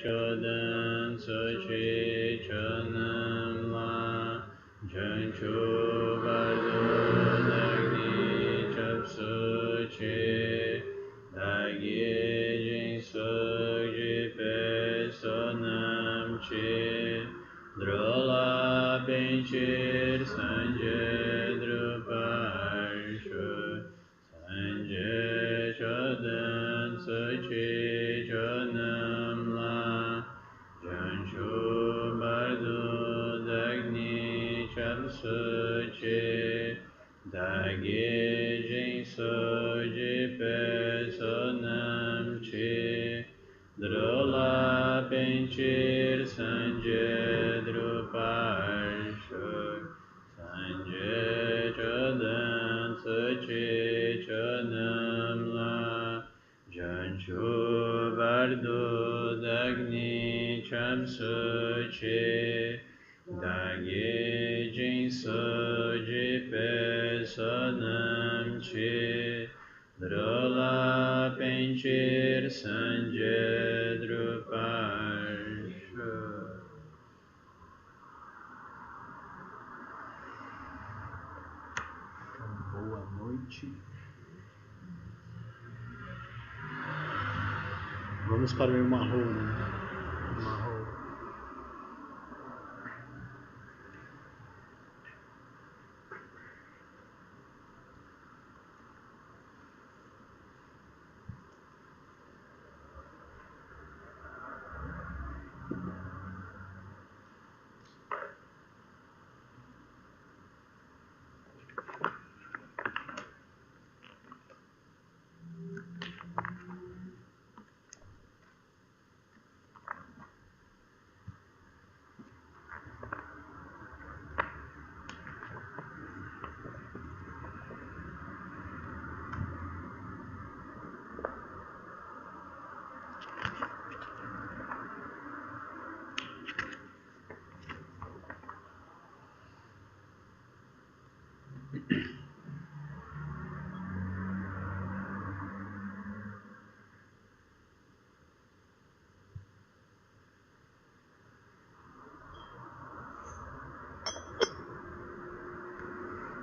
Chodan Sochi Chonam La Janchu Bardo Dagni Chap Sochi Dagi Jing Soji Pe Sonam Chi Drola Pinchir Sanje Drupal Shu Sanje Chodan Sochi Chonam La Janchu Bardo Dagni Chap Sochi Dagi Jing Soji Pe Sonam Chi Drola Pinchir Sanje Drupal Shu Sanje Chodan Sochi Chonam La Janchu Bardo Dagni Chap Sochi Dagi Jing Soji Pe Sonam Chi Drola Pinchir Sanje Drupal Shu. Boa noite. Vamos para o meu marrom, né? Marrom.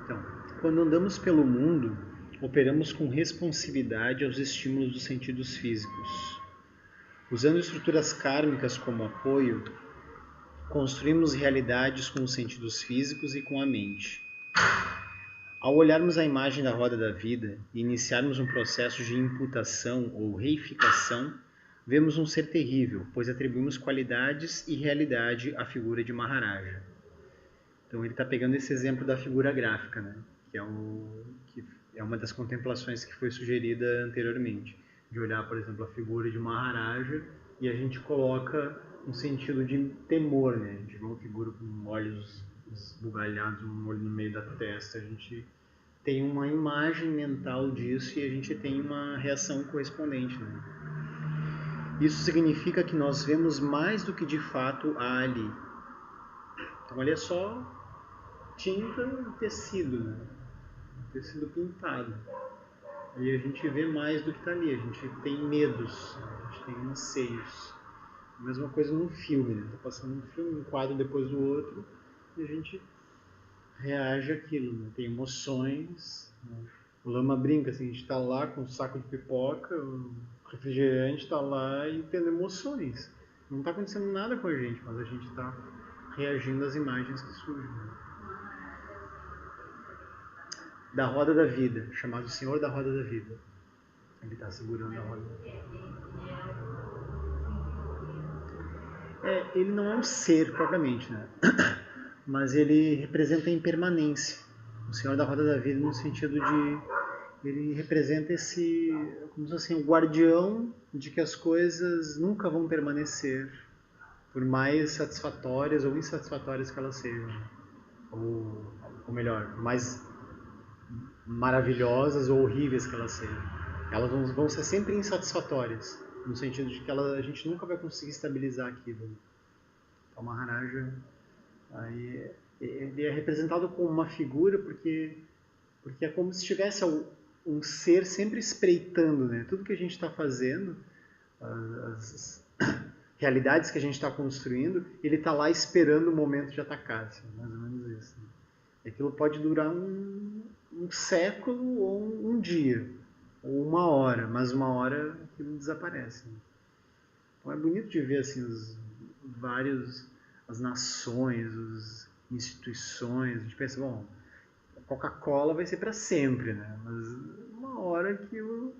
Então, quando andamos pelo mundo, operamos com responsividade aos estímulos dos sentidos físicos. Usando estruturas kármicas como apoio, construímos realidades com os sentidos físicos e com a mente. Ao olharmos a imagem da roda da vida e iniciarmos um processo de imputação ou reificação, vemos um ser terrível, pois atribuímos qualidades e realidade à figura de Maharaja. Então ele está pegando esse exemplo da figura gráfica, né? que é uma das contemplações que foi sugerida anteriormente, de olhar, por exemplo, a figura de Maharaja e a gente coloca um sentido de temor, né? De uma figura com olhos esbugalhados, um olho no meio da testa, a gente tem uma imagem mental disso e a gente tem uma reação correspondente, né? Isso significa que nós vemos mais do que de fato há ali. Então ali é só tinta e tecido, né? Tecido pintado. E a gente vê mais do que está ali, a gente tem medos, a gente tem anseios. A mesma coisa num filme, né? Tá passando um filme, um quadro depois do outro, e a gente reage àquilo, né? Tem emoções. Né? O Lama brinca assim, a gente está lá com um saco de pipoca, o refrigerante está lá e tendo emoções. Não está acontecendo nada com a gente, mas a gente está reagindo às imagens que surgem. Né? Da roda da vida, chamado Senhor da Roda da Vida. Ele está segurando a roda da vida. Ele não é um ser propriamente, né? Mas ele representa a impermanência. O Senhor da Roda da Vida no sentido de... Ele representa esse... como se fosse assim, o guardião de que as coisas nunca vão permanecer, por mais satisfatórias ou insatisfatórias que elas sejam. Ou melhor, mais maravilhosas ou horríveis que elas sejam. Elas vão ser sempre insatisfatórias, no sentido de que a gente nunca vai conseguir estabilizar aquilo. Então, Maharaja, aí, ele é representado como uma figura porque é como se tivesse um ser sempre espreitando, né? Tudo que a gente está fazendo, realidades que a gente está construindo, ele está lá esperando o momento de atacar, assim, mais ou menos isso. Aquilo pode durar um século ou um dia, ou uma hora, mas uma hora aquilo desaparece. Então é bonito de ver assim as nações, as instituições. A gente pensa, bom, a Coca-Cola vai ser para sempre, né? Mas uma hora aquilo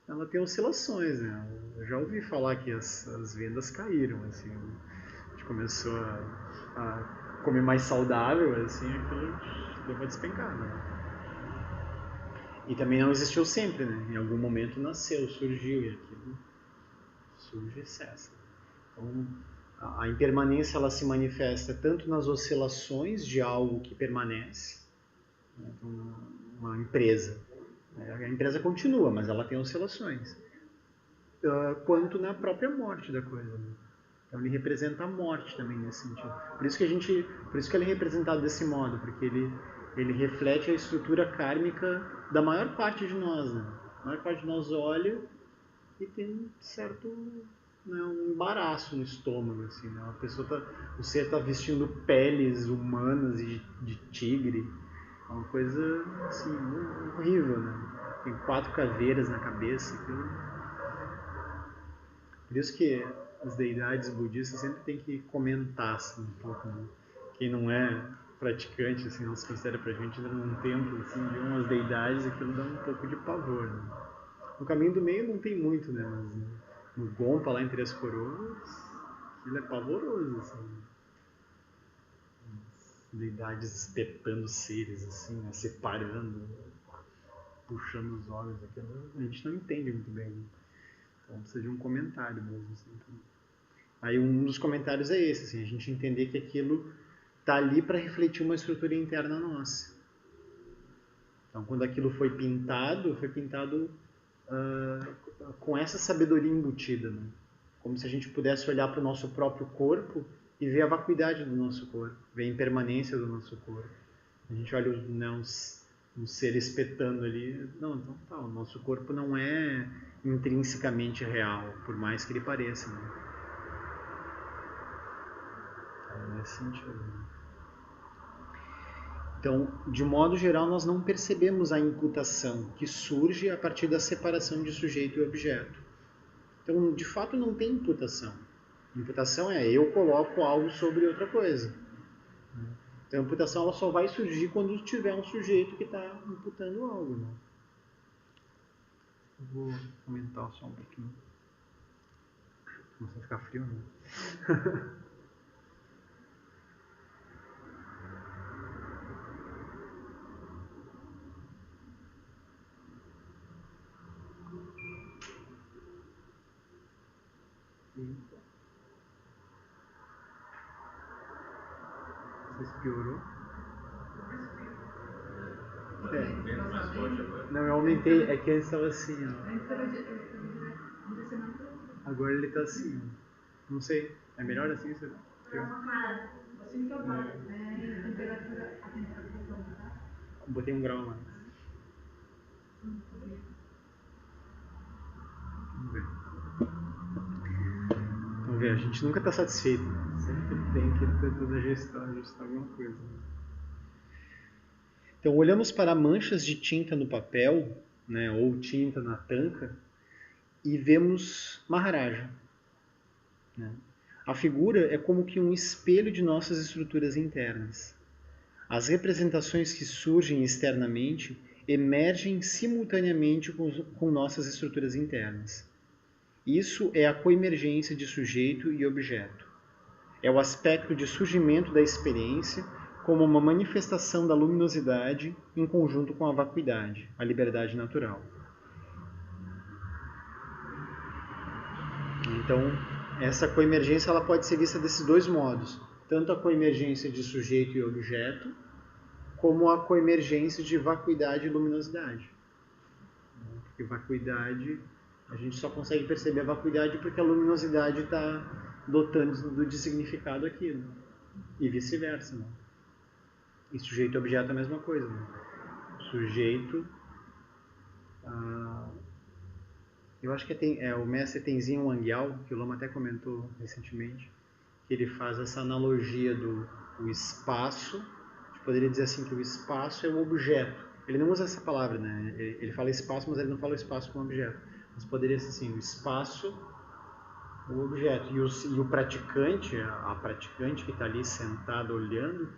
ela tem oscilações, né? Eu já ouvi falar que as vendas caíram, assim. A gente começou a comer mais saudável, assim, aquilo deu uma despencada, né? E também não existiu sempre, né? Em algum momento nasceu, surgiu, e aquilo surge e cessa. Então, a impermanência ela se manifesta tanto nas oscilações de algo que permanece, né? Então, uma empresa. A empresa continua, mas ela tem oscilações. Quanto na própria morte da coisa. Né? Então ele representa a morte também nesse sentido. Por isso que ele é representado desse modo, porque ele reflete a estrutura kármica da maior parte de nós. Né? A maior parte de nós olha e tem um certo, né, um embaraço no estômago, assim, né? O ser está vestindo peles humanas de tigre, é uma coisa assim horrível, né? Tem 4 caveiras na cabeça, aquilo. Por isso que as deidades budistas sempre tem que comentar assim, um pouco, né? Quem não é praticante, assim, não se considera praticante, entra num templo assim, de umas deidades, aquilo dá um pouco de pavor, né? No caminho do meio não tem muito, né? Mas no Gompa, lá entre as coroas, aquilo é pavoroso, assim. As deidades espetando seres, assim, né? Separando, puxando os olhos, aquilo a gente não entende muito bem. Né? Então precisa de um comentário mesmo. Assim. Aí um dos comentários é esse, assim, a gente entender que aquilo está ali para refletir uma estrutura interna nossa. Então quando aquilo foi pintado com essa sabedoria embutida, né? Como se a gente pudesse olhar para o nosso próprio corpo e ver a vacuidade do nosso corpo, ver a impermanência do nosso corpo. A gente olha um ser espetando ali, não, então tá, o nosso corpo não é intrinsecamente real, por mais que ele pareça. Né? É nesse sentido. Né? Então, de modo geral, nós não percebemos a imputação que surge a partir da separação de sujeito e objeto. Então, de fato, não tem imputação. Imputação é eu coloco algo sobre outra coisa. Então, a imputação ela só vai surgir quando tiver um sujeito que está imputando algo. Né? Eu vou aumentar só um pouquinho. Começa a ficar frio, né? Não sei se piorou. Não, eu aumentei. É que antes estava assim, ó. Agora ele está assim, ó. Não sei. É melhor assim? Você... Botei 1 grau a mais. Vamos ver. Vamos ver, a gente nunca está satisfeito. Sempre tem que tentar ajustar alguma coisa. Então, olhamos para manchas de tinta no papel, né, ou tinta na tanca, e vemos Maharaja. Né? A figura é como que um espelho de nossas estruturas internas. As representações que surgem externamente emergem simultaneamente com nossas estruturas internas. Isso é a coemergência de sujeito e objeto. É o aspecto de surgimento da experiência como uma manifestação da luminosidade em conjunto com a vacuidade, a liberdade natural. Então, essa coemergência ela pode ser vista desses 2 modos. Tanto a coemergência de sujeito e objeto, como a coemergência de vacuidade e luminosidade. Porque vacuidade, a gente só consegue perceber a vacuidade porque a luminosidade está dotando de significado aquilo. E vice-versa. Né? E sujeito e objeto é a mesma coisa. Né? Sujeito Eu acho que o mestre Tenzin Wangyal, que o Lama até comentou recentemente, que ele faz essa analogia do espaço. A gente poderia dizer assim que o espaço é o objeto. Ele não usa essa palavra, né? Ele fala espaço, mas ele não fala o espaço como objeto. Mas poderia ser assim, o espaço, o objeto. E o praticante, a praticante que está ali sentada olhando,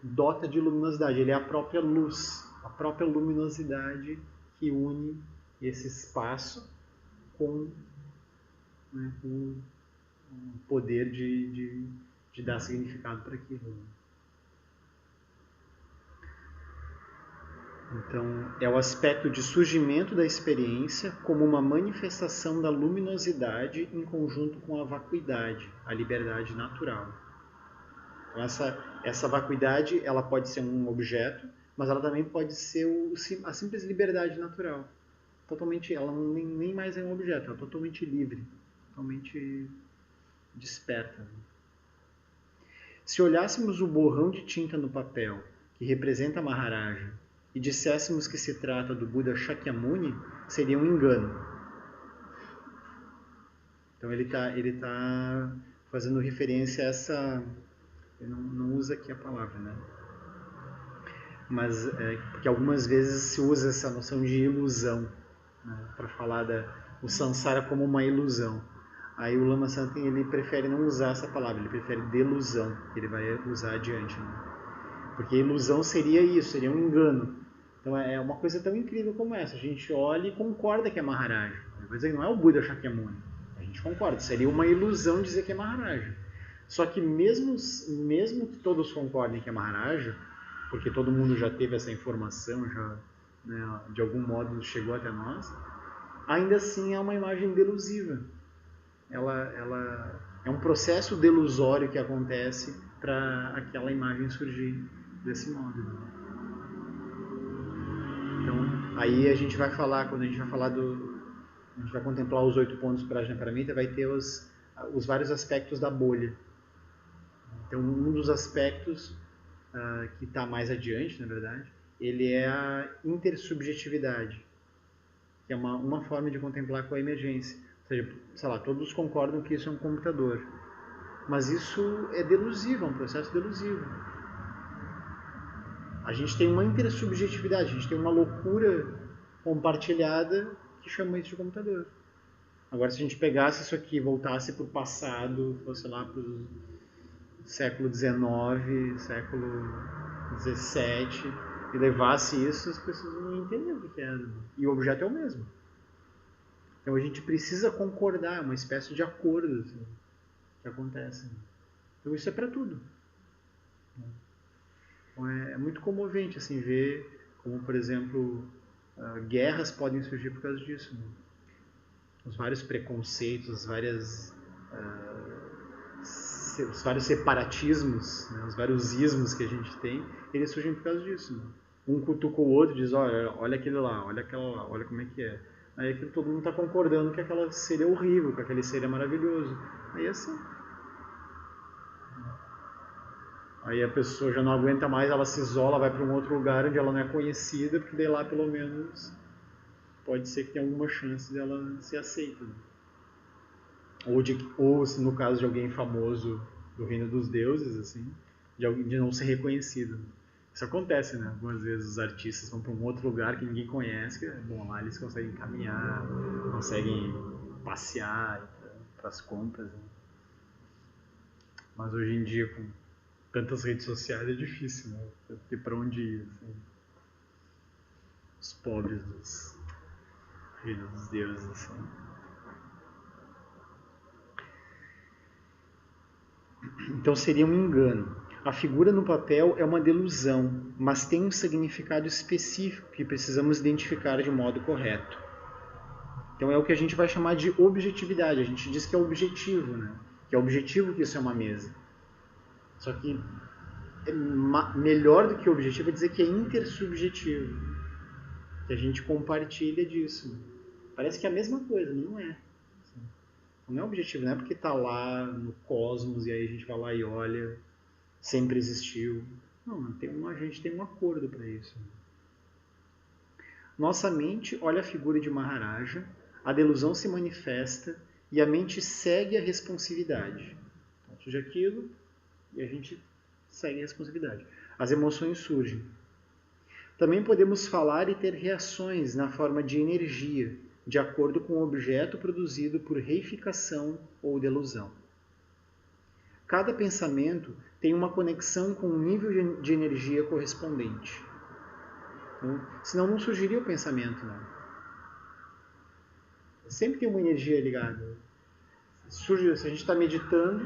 dota de luminosidade. Ele é a própria luz, a própria luminosidade que une esse espaço com, né, com o poder de dar significado para aquilo. Então, é o aspecto de surgimento da experiência como uma manifestação da luminosidade em conjunto com a vacuidade, a liberdade natural. Então, essa vacuidade, ela pode ser um objeto, mas ela também pode ser a simples liberdade natural. Totalmente, ela nem mais é um objeto, ela é totalmente livre, totalmente desperta. Se olhássemos o borrão de tinta no papel, que representa a Maharaja, e disséssemos que se trata do Buda Shakyamuni, seria um engano. Então ele tá fazendo referência a essa... Eu não uso aqui a palavra, né? Mas porque algumas vezes se usa essa noção de ilusão, né, para falar o samsara como uma ilusão. Aí o Lama Santen ele prefere não usar essa palavra, ele prefere delusão, que ele vai usar adiante. Né? Porque ilusão seria isso, seria um engano. Então é uma coisa tão incrível como essa. A gente olha e concorda que é Maharaja. Quer dizer, não é o Buda Shakyamuni. A gente concorda. Seria uma ilusão dizer que é Maharaja. Só que mesmo que todos concordem que é Maharaja, porque todo mundo já teve essa informação, já, né, de algum modo chegou até nós, ainda assim é uma imagem delusiva. Ela é um processo delusório que acontece para aquela imagem surgir desse modo. Então, aí a gente vai falar, quando a gente vai falar a gente vai contemplar os 8 pontos para Ajnaparamita, vai ter os vários aspectos da bolha. Então, um dos aspectos que está mais adiante, na verdade, ele é a intersubjetividade, que é uma forma de contemplar com a emergência. Ou seja, sei lá, todos concordam que isso é um computador. Mas isso é delusivo, é um processo delusivo. A gente tem uma intersubjetividade, a gente tem uma loucura compartilhada que chama isso de computador. Agora, se a gente pegasse isso aqui, voltasse para o passado, fosse lá para o século XIX, século XVII, e levasse isso, as pessoas não entendiam o que era. E o objeto é o mesmo. Então a gente precisa concordar, é uma espécie de acordo assim, que acontece. Então isso é para tudo. Então, é muito comovente assim, ver como, por exemplo, guerras podem surgir por causa disso. Né? Os vários preconceitos, os vários separatismos, né? Os vários ismos que a gente tem, eles surgem por causa disso. Né? Um cutuca o outro e diz, olha aquele lá, olha aquela lá, olha como é que é. Aí aquilo, todo mundo está concordando que aquela ser é horrível, que aquele ser é maravilhoso. Aí é assim. Aí a pessoa já não aguenta mais, ela se isola, vai para um outro lugar onde ela não é conhecida, porque daí lá pelo menos pode ser que tenha alguma chance dela ser aceita. Ou no caso de alguém famoso do reino dos deuses, assim, de não ser reconhecido. Isso acontece, né? Algumas vezes os artistas vão para um outro lugar que ninguém conhece, que, bom, lá eles conseguem caminhar, conseguem passear para as compras. Né? Mas hoje em dia, com tantas redes sociais, é difícil, né? Ter para onde ir. Assim. Os pobres dos reinos dos deuses, assim. Então seria um engano. A figura no papel é uma delusão, mas tem um significado específico que precisamos identificar de modo correto. Então é o que a gente vai chamar de objetividade. A gente diz que é objetivo, né? Que é objetivo que isso é uma mesa. Só que é melhor do que objetivo é dizer que é intersubjetivo. Que a gente compartilha disso. Parece que é a mesma coisa, mas não é. Não é objetivo, não é porque está lá no cosmos e aí a gente vai lá e olha, sempre existiu. Não, a gente tem um acordo para isso. Nossa mente olha a figura de Maharaja, a delusão se manifesta e a mente segue a responsividade. Então, surge aquilo e a gente segue a responsividade. As emoções surgem. Também podemos falar e ter reações na forma de energia, de acordo com o objeto produzido por reificação ou delusão. Cada pensamento tem uma conexão com um nível de energia correspondente. Então, senão não surgiria o pensamento, né? Sempre tem uma energia ligada. Surge, se a gente está meditando,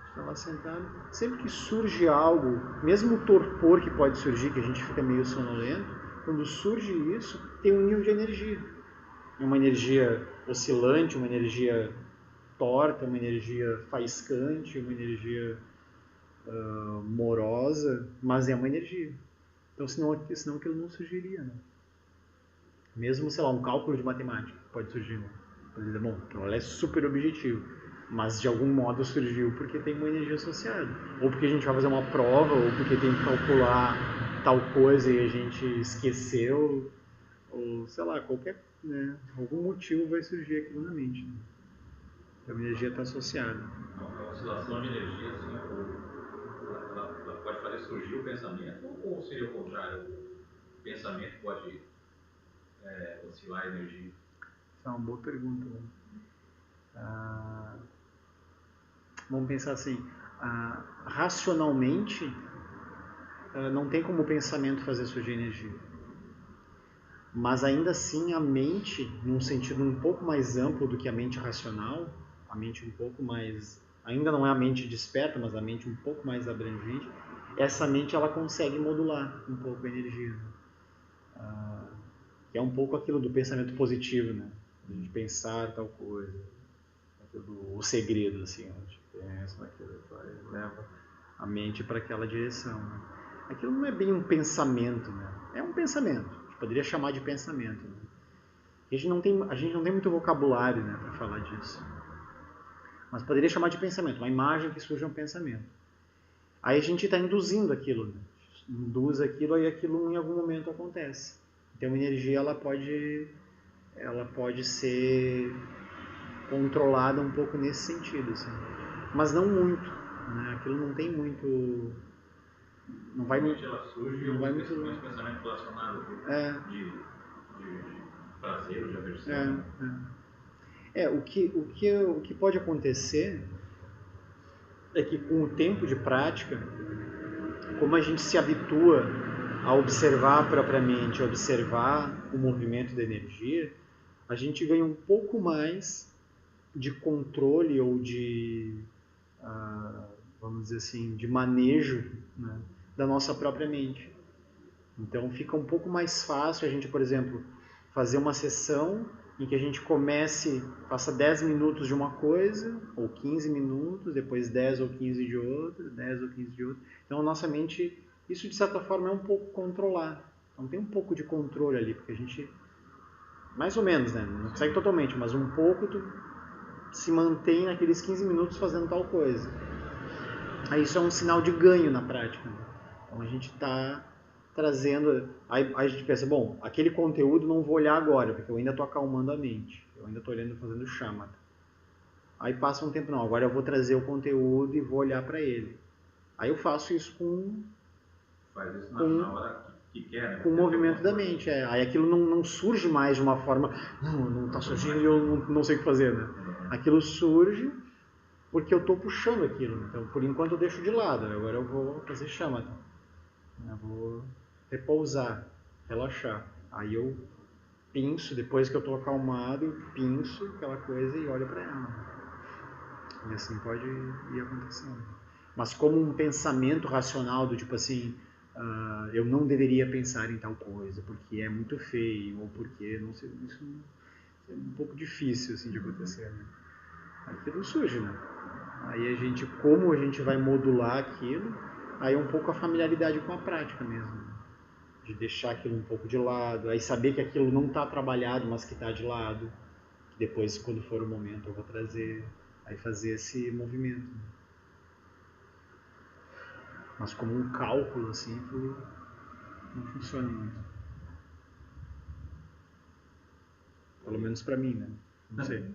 está lá sentado, sempre que surge algo, mesmo o torpor que pode surgir, que a gente fica meio sonolento, quando surge isso, tem um nível de energia. Uma energia oscilante, uma energia torta, uma energia faiscante, uma energia morosa, mas é uma energia. Então, senão aquilo não surgiria, né? Mesmo, sei lá, um cálculo de matemática pode surgir. Né? Pode dizer, bom, ela é super objetivo, mas de algum modo surgiu porque tem uma energia associada. Ou porque a gente vai fazer uma prova, ou porque tem que calcular tal coisa e a gente esqueceu, ou sei lá, qualquer, né? Algum motivo vai surgir aquilo na mente. Né? Então a energia está associada. A oscilação de energia, assim, ela pode fazer surgir o pensamento, ou seria o contrário? O pensamento pode oscilar a energia? Essa é uma boa pergunta. Né? Vamos pensar assim, racionalmente, não tem como o pensamento fazer surgir energia. Mas ainda assim a mente, num sentido um pouco mais amplo do que a mente racional, a mente um pouco mais, ainda não é a mente desperta, mas a mente um pouco mais abrangente, essa mente ela consegue modular um pouco a energia. Que é um pouco aquilo do pensamento positivo, né? A gente pensar tal coisa, o segredo, assim, a gente pensa naquilo, leva a mente para aquela direção. Né? Aquilo não é bem um pensamento, né? É um pensamento, a gente poderia chamar de pensamento. Né? A gente não tem muito vocabulário, né, para falar disso. Mas poderia chamar de pensamento, uma imagem que surge um pensamento. Aí a gente está induzindo aquilo, né? Induz aquilo, aí aquilo em algum momento acontece. Então a energia ela pode ser controlada um pouco nesse sentido, assim. Mas não muito, né? Aquilo não tem muito, não vai muito, ela surge, não vai muito longe. Pensamento relacionado de prazer ou de aversão. O que pode acontecer é que com o tempo de prática, como a gente se habitua a observar propriamente, a observar o movimento da energia, a gente ganha um pouco mais de controle ou de, vamos dizer assim, de manejo, né, da nossa própria mente. Então fica um pouco mais fácil a gente, por exemplo, fazer uma sessão em que a gente faça 10 minutos de uma coisa, ou 15 minutos, depois 10 ou 15 de outra, 10 ou 15 de outra. Então a nossa mente, isso de certa forma é um pouco controlar. Então tem um pouco de controle ali, porque a gente, mais ou menos, né? Não consegue totalmente, mas um pouco tu se mantém naqueles 15 minutos fazendo tal coisa. Aí isso é um sinal de ganho na prática. Né? Então a gente está trazendo, aí a gente pensa, bom, aquele conteúdo não vou olhar agora, porque eu ainda estou acalmando a mente, eu ainda estou olhando, fazendo shamatha. Aí passa um tempo, não, agora eu vou trazer o conteúdo e vou olhar para ele. Aí eu faço isso Faz isso na hora que quer, né? Com o movimento da mente. Aí aquilo não surge mais de uma forma, não está surgindo e eu não sei o que fazer, né? Aquilo surge porque eu estou puxando aquilo. Então, por enquanto eu deixo de lado, agora eu vou fazer shamatha. Eu vou repousar, relaxar. Aí eu pinço, depois que eu estou acalmado, eu pinço aquela coisa e olho para ela. E assim pode ir acontecendo. Mas como um pensamento racional do tipo assim, eu não deveria pensar em tal coisa, porque é muito feio, ou porque, não sei, isso é um pouco difícil assim, de acontecer. Né? Aquilo surge, né? Aí como a gente vai modular aquilo, aí é um pouco a familiaridade com a prática mesmo. De deixar aquilo um pouco de lado, aí saber que aquilo não está trabalhado, mas que está de lado. Depois, quando for o momento, eu vou trazer, aí fazer esse movimento. Mas como um cálculo, assim, não funciona muito. Pelo menos para mim, né? Não sei.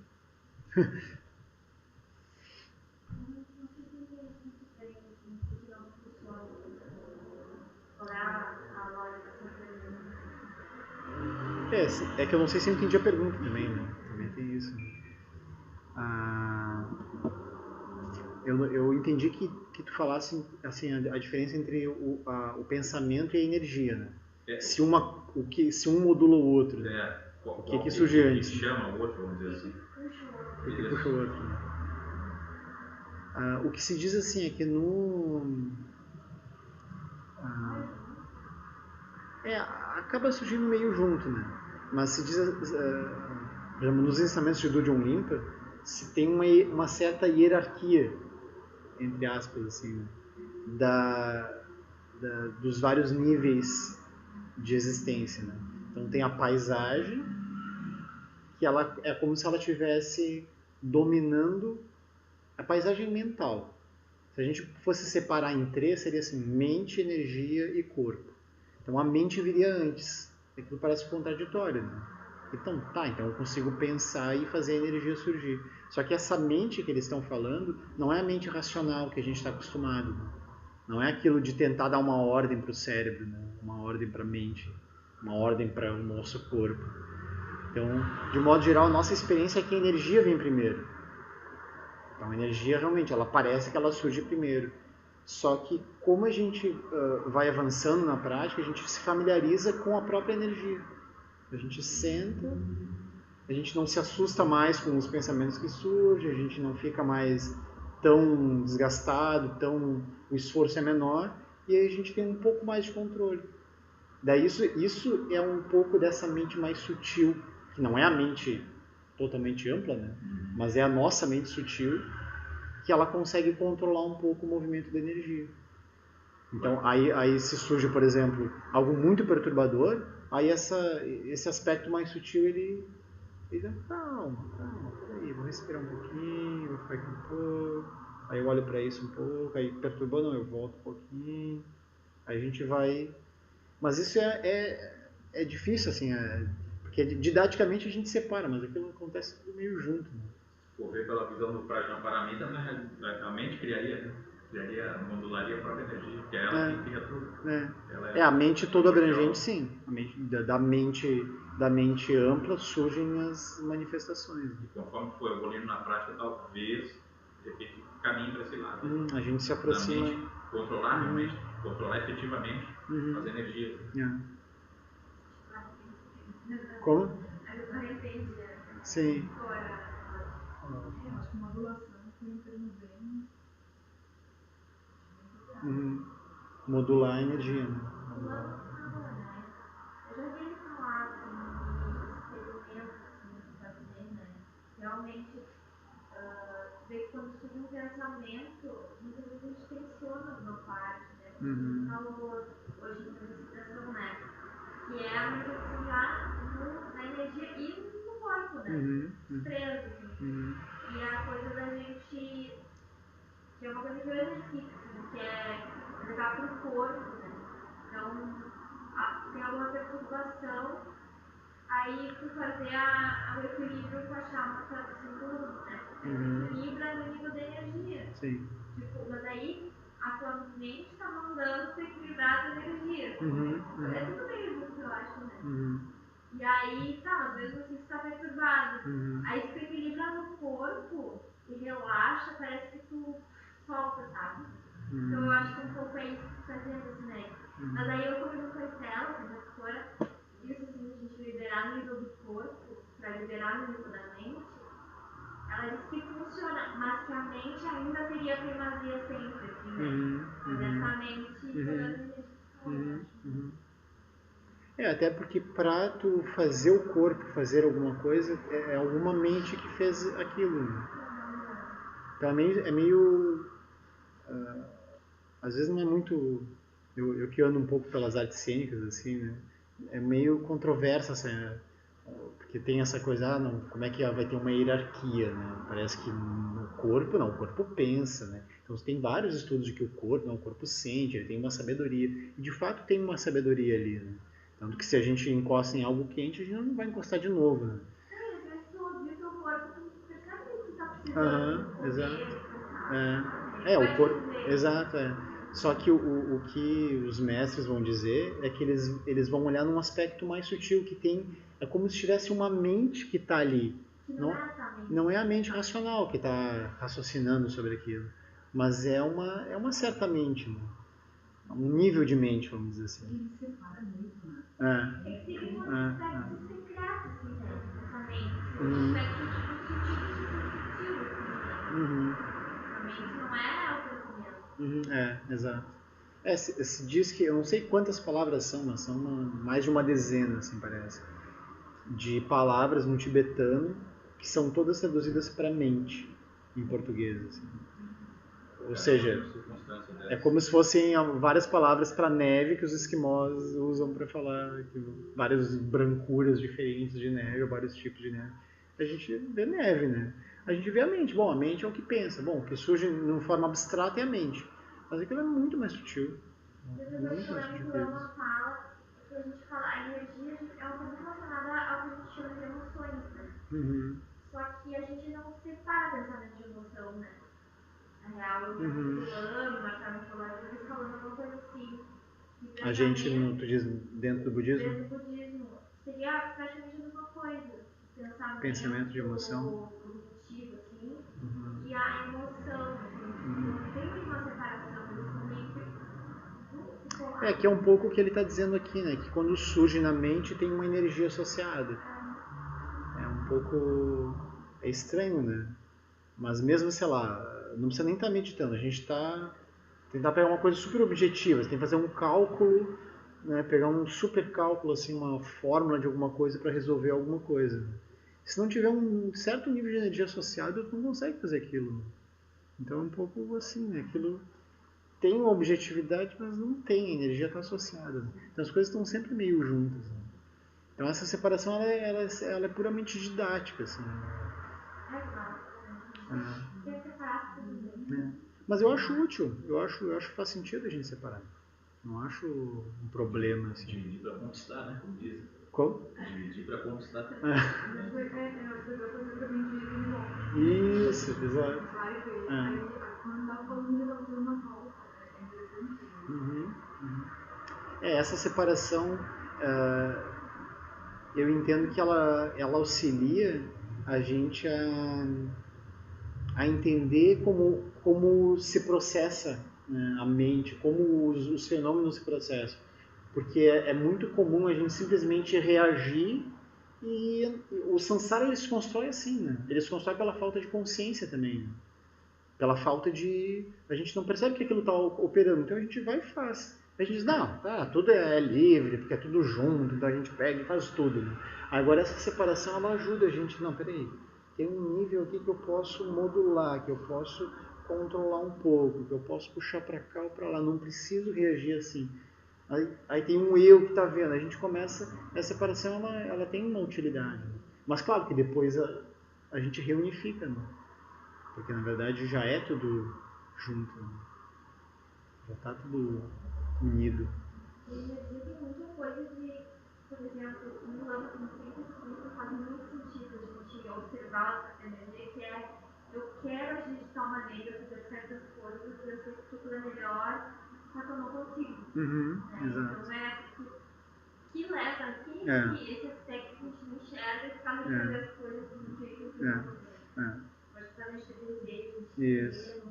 É que eu não sei se eu entendi a pergunta também, né? Também tem isso. Eu entendi que tu falasse assim, a diferença entre o pensamento e a energia, né? Se um modula o outro, né? O que surge antes? Que chama o outro, vamos dizer assim. O que puxa o outro, né? O que se diz assim é que acaba surgindo meio junto, né? Mas se diz, por exemplo, nos ensinamentos de Dudjom Limpa, se tem uma certa hierarquia, entre aspas, assim, né? Dos vários níveis de existência, né? Então tem a paisagem, que ela é como se ela estivesse dominando a paisagem mental. Se a gente fosse separar em três, seria assim, mente, energia e corpo. Então a mente viria antes. Aquilo parece contraditório, né? Então eu consigo pensar e fazer a energia surgir. Só que essa mente que eles estão falando não é a mente racional que a gente está acostumado. Né? Não é aquilo de tentar dar uma ordem para o cérebro, né? Uma ordem para a mente, uma ordem para o nosso corpo. Então, de modo geral, a nossa experiência é que a energia vem primeiro. Então a energia realmente, ela parece que ela surge primeiro. Só que como a gente vai avançando na prática, a gente se familiariza com a própria energia. A gente senta, a gente não se assusta mais com os pensamentos que surgem, a gente não fica mais tão desgastado, o esforço é menor, e aí a gente tem um pouco mais de controle. Daí isso é um pouco dessa mente mais sutil, que não é a mente totalmente ampla, né? Mas é a nossa mente sutil, que ela consegue controlar um pouco o movimento da energia. Então, aí se surge, por exemplo, algo muito perturbador, aí esse aspecto mais sutil, ele diz, calma, peraí, vou respirar um pouquinho, vou ficar aqui um pouco, aí eu olho para isso um pouco, aí perturbou, não, eu volto um pouquinho, aí a gente vai... Mas isso é difícil, assim, porque didaticamente a gente separa, mas aquilo acontece tudo meio junto, né? Por ver pela visão do Prajnaparamita, a mente modularia a própria energia, que é ela que cria tudo. A mente toda abrangente, sim. A mente, da mente ampla surgem as manifestações. E conforme for evoluindo na prática, talvez, de repente, caminhe para esse lado. A gente se aproxima. Da mente controlar realmente, controlar efetivamente as energias. Como? Sim. Acho que modulação foi um termo bem... Modular a energia, né? Eu já ouvi falar de experimentos que fazer, né? Realmente, ver que quando surge um pensamento, muitas vezes a gente tensiona uma parte, né? Como você falou hoje na meditação, né? Que é a meditação já na energia e no corpo, né? Preso, assim. E a coisa da gente, que é uma coisa que eu exercito, assim, que é levar para o corpo, né? Então, tem alguma perturbação, aí tu fazer o equilíbrio com a chama do símbolo, né? Equilibra no nível da energia. Sim. Tipo, mas aí a tua mente está mandando tu equilibrar a tua energia. É tudo meio junto, eu acho, né? E aí, às vezes assim tu tá perturbado. Aí tu equilibra no corpo e relaxa, parece que tu solta, sabe? Então eu acho que um pouco é isso que tu tá dizendo, assim, né? Mas aí eu convido com a Estela, que é professora, isso assim, a gente liberar no nível do corpo, pra liberar no nível da mente, ela diz que funciona, mas que a mente ainda teria primazia sempre, assim, né? Mas essa mente até porque para tu fazer o corpo fazer alguma coisa, é alguma mente que fez aquilo, né? Então é meio às vezes não é muito... Eu que ando um pouco pelas artes cênicas, assim, né? É meio controversa, assim, porque tem essa coisa, não, como é que vai ter uma hierarquia, né? Parece que no corpo, não, o corpo pensa, né? Então tem vários estudos de que o corpo sente, ele tem uma sabedoria, e de fato tem uma sabedoria ali, né? Tanto que se a gente encosta em algo quente, a gente não vai encostar de novo, né? Aham, precisando exato. comer, descansar. É, Ele o vai corpo. dizer. Exato, é. Só que o que os mestres vão dizer é que eles vão olhar num aspecto mais sutil, que tem. É como se tivesse uma mente que está ali. Que não é essa mente. Não é a mente racional que está raciocinando sobre aquilo, mas é uma certa mente, né? Um nível de mente, vamos dizer assim. Ele separa muito, né? É que tem um aspecto secreto, assim, né? Essa mente. Um Uhum. aspecto sutil, assim, né? Uhum. A mente não é o conhecimento. Exato. Se diz que, eu não sei quantas palavras são, mas são mais de uma dezena, assim, parece, de palavras no tibetano que são todas traduzidas para mente em português. Assim. Ou seja, é como se fossem várias palavras para neve que os esquimós usam para falar várias brancuras diferentes de neve, ou vários tipos de neve. A gente vê neve, né? A gente vê a mente. Bom, a mente é o que pensa. Bom, o que surge de forma abstrata é a mente. Mas aquilo é muito mais sutil. Eu Muito mais lembro sutil que que o Lama isso. fala que a gente fala, a energia é uma coisa relacionada ao que a gente chama de emoções, né? Uhum. Só que a gente não separa pensamento de emoção, né? Na real, eu Uhum. lembro do Lama, o Marcelo falando, eles falando alguma coisa assim. Que A gente, pensamento, tu diz, dentro do budismo? dentro do budismo, seria praticamente a mesma coisa. Pensamento de emoção. Positivo, assim, Uhum. e a emoção, assim. Não tem uma separação, eles são meio que juntos, colados. É, que é um pouco o que ele está dizendo aqui, né? Que quando surge na mente tem uma energia associada. É um pouco... É estranho, né? Mas mesmo, sei lá, não precisa nem estar meditando. A gente está... Tentar pegar uma coisa super objetiva. Você tem que fazer um cálculo, né? Pegar um super cálculo, assim, uma fórmula de alguma coisa para resolver alguma coisa. Se não tiver um certo nível de energia associado, tu não consegue fazer aquilo. Então é um pouco assim, né? Aquilo tem uma objetividade, mas não tem, a energia está associada. Então as coisas estão sempre meio juntas. Né? Então essa separação ela é puramente didática. Assim, Tem que separar tudo, né? Mas eu acho útil, eu acho que faz sentido a gente separar. Não acho um problema. Assim. Dividir para conquistar, né? Como dizem. Como? Dividir para conquistar. Isso, exato. Aí, quando dá falando de uma volta, Essa separação, eu entendo que ela auxilia a gente a entender como se processa, né, a mente, como os fenômenos se processam. Porque é muito comum a gente simplesmente reagir e o samsara ele se constrói assim, né? Ele se constrói pela falta de consciência também, né? Pela falta de... A gente não percebe que aquilo está operando, então a gente vai e faz. A gente diz, não, tá, tudo é livre, porque é tudo junto, então a gente pega e faz tudo. Né? Agora essa separação, ela ajuda a gente, não, peraí, tem um nível aqui que eu posso modular, que eu posso controlar um pouco, que eu posso puxar para cá ou para lá, não preciso reagir assim. Aí tem um eu que está vendo, a gente começa, a separação ela tem uma utilidade. Né? Mas claro que depois a gente reunifica, né? Porque na verdade já é tudo junto, né? Já está tudo unido. E energia tem muita coisa de, por exemplo, um lama que sempre faz muito sentido a gente observar essa energia, que é eu quero agir de tal maneira, fazer certas coisas, eu sei que tudo é melhor, só que eu não consigo. Exato. Então é que leva aqui esse aspecto que a gente não enxerga e faz fazer as coisas do jeito que eu fazer. Mas para a gente ter desejo, Isso.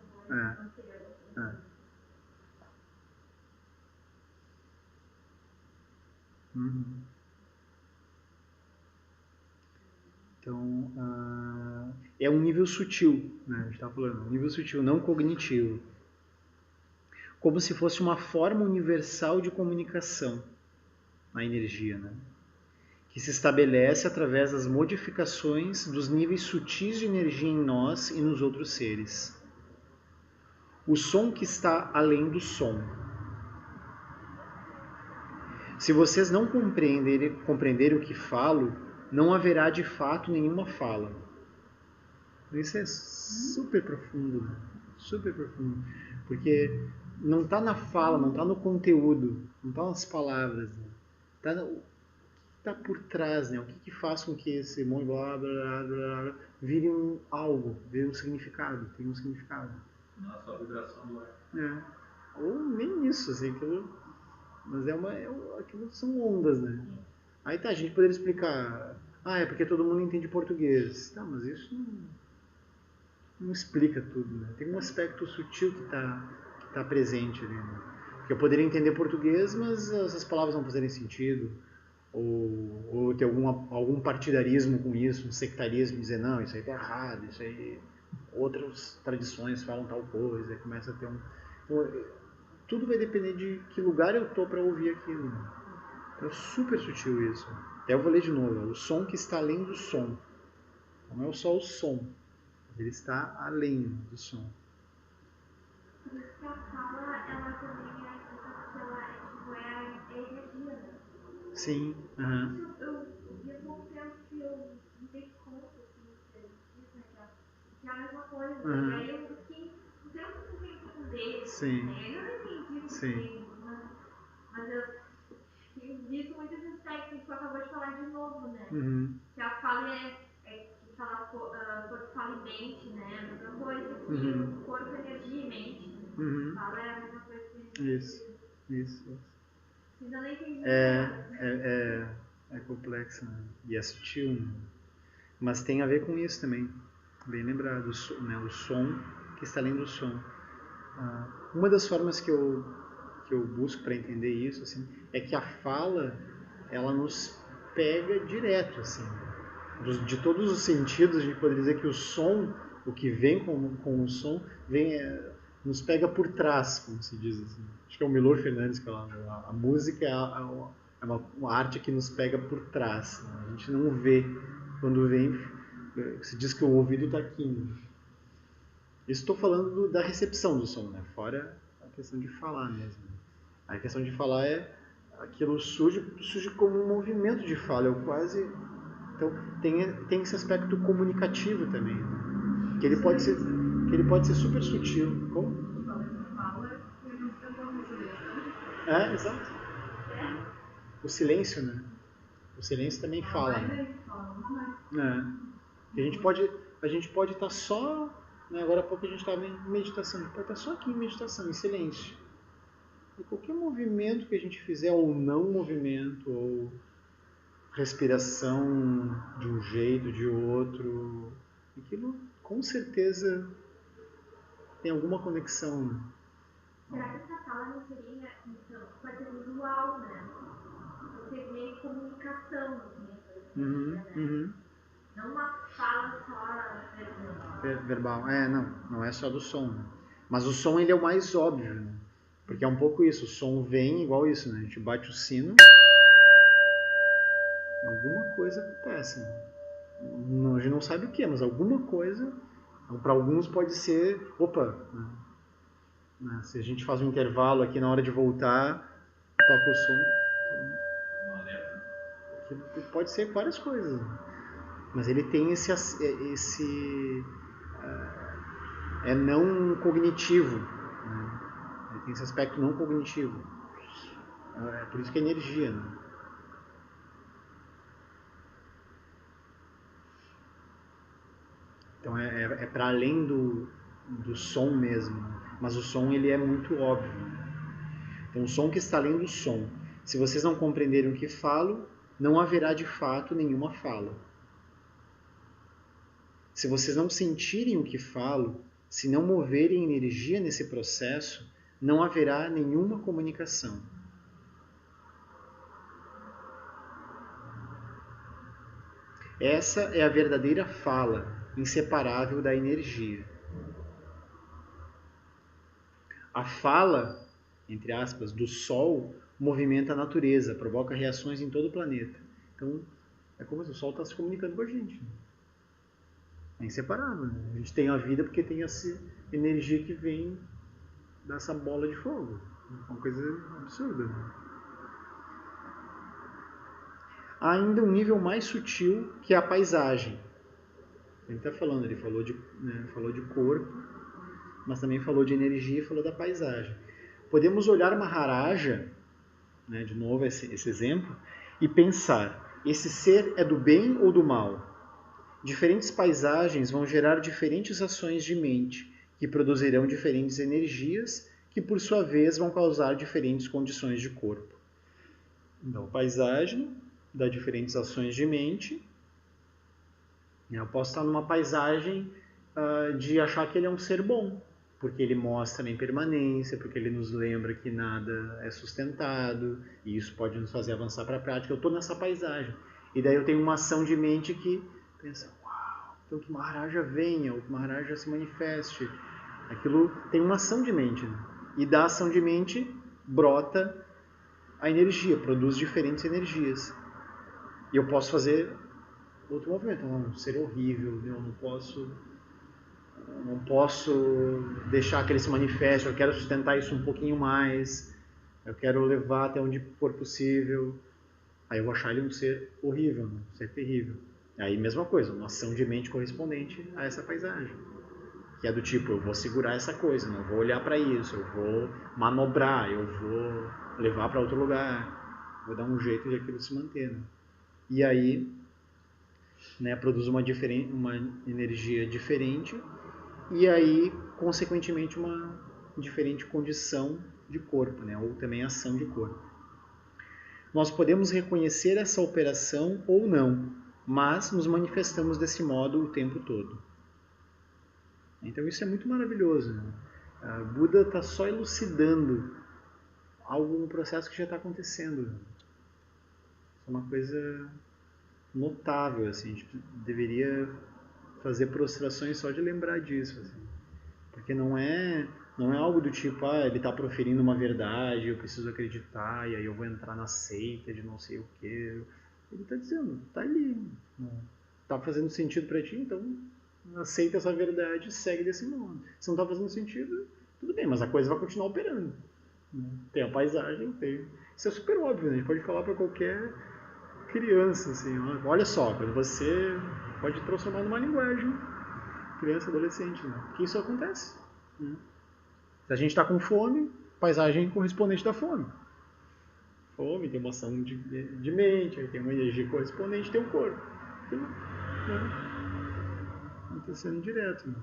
Então, é um nível sutil, né? A gente estava falando, um nível sutil, não cognitivo. Como se fosse uma forma universal de comunicação, a energia, né? Que se estabelece através das modificações dos níveis sutis de energia em nós e nos outros seres. O som que está além do som. Se vocês não compreenderem o que falo, não haverá de fato nenhuma fala. Isso é super profundo, né? Super profundo. Porque não está na fala, não está no conteúdo, não está nas palavras. Né? Está por trás, né? O que faz com que esse monte blá blá blá blá vire algo, vire um significado, tem um significado. Não é só vibração do ar. Ou nem isso, assim, aquilo, mas aquilo são ondas, né? Aí tá, a gente poderia explicar, é porque todo mundo entende português. Tá, mas isso não explica tudo, né? Tem um aspecto sutil que tá presente ali, né? Porque eu poderia entender português, mas essas palavras não fazerem sentido. Ou ter algum partidarismo com isso, um sectarismo, dizer, não, isso aí tá errado, isso aí... Outras tradições falam tal coisa, começa a ter tudo vai depender de que lugar eu tô para ouvir aquilo. Né? Então é super sutil isso. Até eu vou ler de novo. O som que está além do som. Não é só o som. Ele está além do som. Por isso que a fala, ela também é a energia, né? Sim. Eu vi há pouco tempo que eu me dei conta, assim, que é a mesma coisa. E aí eu fiquei um tempo sem entender. Sim. Né? Eu não entendi, mas eu tenho visto muitos aspectos que tu acabou de falar de novo, né? Que a fala que fala corpo, fala e mente, né? A mesma coisa que corpo, energia e mente. Fala é a mesma coisa que energia. Isso. Ainda não entendi. É complexo, né? E é sutil, né? Mas tem a ver com isso também. Bem lembrado, né? O som que está além do som. Uma das formas que eu busco para entender isso, assim, é que a fala, ela nos pega direto, assim. De todos os sentidos, a gente poderia dizer que o som, o que vem com o som, nos pega por trás, como se diz assim. Acho que é o Milor Fernandes que fala, a música é uma arte que nos pega por trás. Né? A gente não vê. Quando vem, se diz que o ouvido está aqui. Né? Isso estou falando da recepção do som, né? Fora a questão de falar mesmo. A questão de falar aquilo surge como um movimento de fala. Então tem esse aspecto comunicativo também, né? que ele pode ser super sutil. Como? Exato. O silêncio, né? O silêncio também fala. Né? A gente pode estar só, né? Agora há pouco a gente estava em meditação, a gente pode estar só aqui em meditação, em silêncio. E qualquer movimento que a gente fizer, ou não movimento, ou respiração de um jeito, de outro, aquilo com certeza tem alguma conexão. Será que essa fala não seria, então, pode ser visual, né? Você vê comunicação, né? Não uma fala só verbal. Não é só do som. Né? Mas o som ele é o mais óbvio, né? Porque é um pouco isso, o som vem igual isso, né? A gente bate o sino, alguma coisa acontece. Né? A gente não sabe o que, mas alguma coisa, para alguns pode ser, né? Se a gente faz um intervalo aqui na hora de voltar, toca o som. Pode ser várias coisas. Né? Mas ele tem esse não cognitivo. Né? Ele tem esse aspecto não cognitivo. É por isso que é energia. Né? Então é para além do som mesmo. Mas o som ele é muito óbvio. Então o som que está além do som. Se vocês não compreenderem o que falo, não haverá de fato nenhuma fala. Se vocês não sentirem o que falo, se não moverem energia nesse processo, não haverá nenhuma comunicação. Essa é a verdadeira fala, inseparável da energia. A fala, entre aspas, do Sol movimenta a natureza, provoca reações em todo o planeta. Então, é como se o Sol está se comunicando com a gente. É inseparável. Né? A gente tem a vida porque tem essa energia que vem dessa bola de fogo. É uma coisa absurda. Né? Há ainda um nível mais sutil que é a paisagem. Ele está falando, ele falou de corpo, mas também falou de energia e falou da paisagem. Podemos olhar Maharaja, né, de novo esse exemplo, e pensar, esse ser é do bem ou do mal? Diferentes paisagens vão gerar diferentes ações de mente, que produzirão diferentes energias, que por sua vez vão causar diferentes condições de corpo. Então, paisagem dá diferentes ações de mente. Eu posso estar numa paisagem de achar que ele é um ser bom, porque ele mostra a impermanência, porque ele nos lembra que nada é sustentado, e isso pode nos fazer avançar para a prática. Eu estou nessa paisagem. E daí eu tenho uma ação de mente que pensa, uau, então que Maharaja venha, ou que Maharaja se manifeste. Aquilo tem uma ação de mente. Né? E da ação de mente brota a energia, produz diferentes energias. E eu posso fazer outro movimento. Não, ser horrível, eu não posso deixar que ele se manifeste, eu quero sustentar isso um pouquinho mais, eu quero levar até onde for possível. Aí eu vou achar ele um ser horrível, um ser terrível. Aí mesma coisa, uma ação de mente correspondente a essa paisagem. Que é do tipo, eu vou segurar essa coisa, não vou olhar para isso, eu vou manobrar, eu vou levar para outro lugar, vou dar um jeito de aquilo se manter. Né? E aí, né, produz uma energia diferente e aí, consequentemente, uma diferente condição de corpo, né, ou também ação de corpo. Nós podemos reconhecer essa operação ou não, mas nos manifestamos desse modo o tempo todo. Então isso é muito maravilhoso. Né? Buda está só elucidando algum processo que já está acontecendo. Isso é uma coisa notável. Assim. A gente deveria fazer prostrações só de lembrar disso. Assim. Porque não é algo do tipo, ele está proferindo uma verdade, eu preciso acreditar, e aí eu vou entrar na seita de não sei o quê. Ele está dizendo, está ali. Está fazendo sentido para ti, então aceita essa verdade e segue desse modo. Se não está fazendo sentido, tudo bem, mas a coisa vai continuar operando. Tem a paisagem, tem. Isso é super óbvio, né? A gente pode falar para qualquer criança, assim, olha só, quando você pode transformar numa linguagem, criança, adolescente, né? Que isso acontece. Né? Se a gente está com fome, paisagem correspondente da fome. Fome tem uma ação de mente, aí tem uma energia correspondente, tem um corpo. Então, né? Acontecendo direto. Né?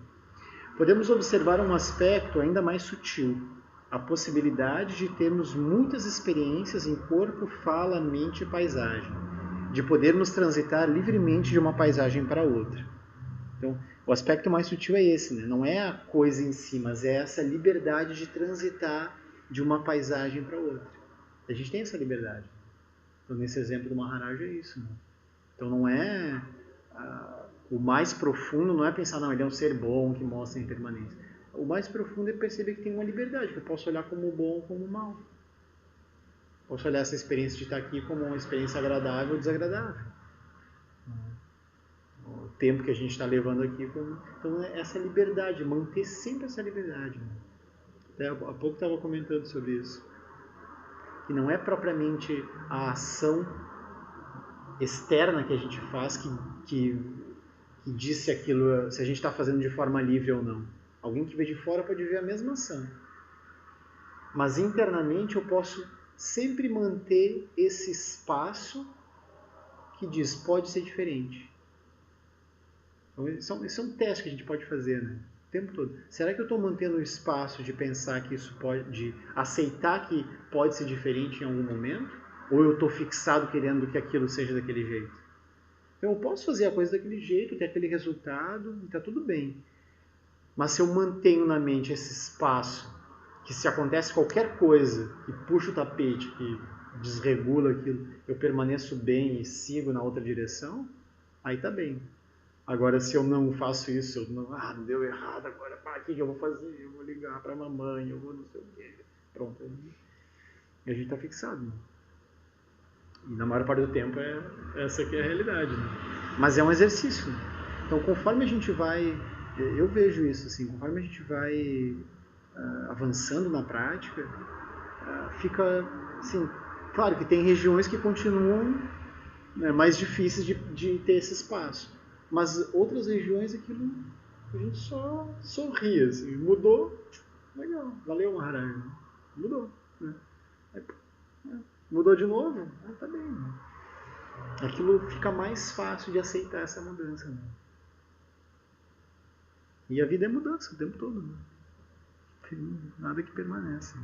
Podemos observar um aspecto ainda mais sutil, a possibilidade de termos muitas experiências em corpo, fala, mente e paisagem, de podermos transitar livremente de uma paisagem para outra. Então, o aspecto mais sutil é esse, né? Não é a coisa em si, mas é essa liberdade de transitar de uma paisagem para outra. A gente tem essa liberdade. Então, nesse exemplo do Maharaja é isso. Né? Então, não é... o mais profundo não é pensar, não, ele é um ser bom que mostra a impermanência. O mais profundo é perceber que tem uma liberdade, que eu posso olhar como bom ou como mal. Posso olhar essa experiência de estar aqui como uma experiência agradável ou desagradável. O tempo que a gente está levando aqui. Então, essa liberdade, manter sempre essa liberdade. Até há pouco estava comentando sobre isso. Que não é propriamente a ação externa que a gente faz que diz se aquilo, se a gente está fazendo de forma livre ou não. Alguém que vê de fora pode ver a mesma ação. Mas internamente eu posso sempre manter esse espaço que diz, pode ser diferente. Então, esse é um teste que a gente pode fazer, né? O tempo todo. Será que eu estou mantendo o espaço de pensar que isso pode, de aceitar que pode ser diferente em algum momento? Ou eu estou fixado querendo que aquilo seja daquele jeito? Então, eu posso fazer a coisa daquele jeito, ter aquele resultado, e está tudo bem. Mas se eu mantenho na mente esse espaço, que se acontece qualquer coisa, que puxa o tapete, que desregula aquilo, eu permaneço bem e sigo na outra direção, aí está bem. Agora, se eu não faço isso, não deu errado agora, o que eu vou fazer? Eu vou ligar para a mamãe, eu vou não sei o quê. Pronto. E a gente está fixado. Né? E na maior parte do tempo essa aqui é a realidade. Né? Mas é um exercício. Né? Então, conforme a gente vai... Eu vejo isso, assim, conforme a gente vai avançando na prática, fica, assim, claro que tem regiões que continuam mais difíceis de ter esse espaço, mas outras regiões aquilo a gente só sorri, assim, mudou, legal, valeu Maharaja, mudou, né? Mudou de novo, tá bem, né? Aquilo fica mais fácil de aceitar essa mudança, né? E a vida é mudança o tempo todo. Não tem nada que permanece.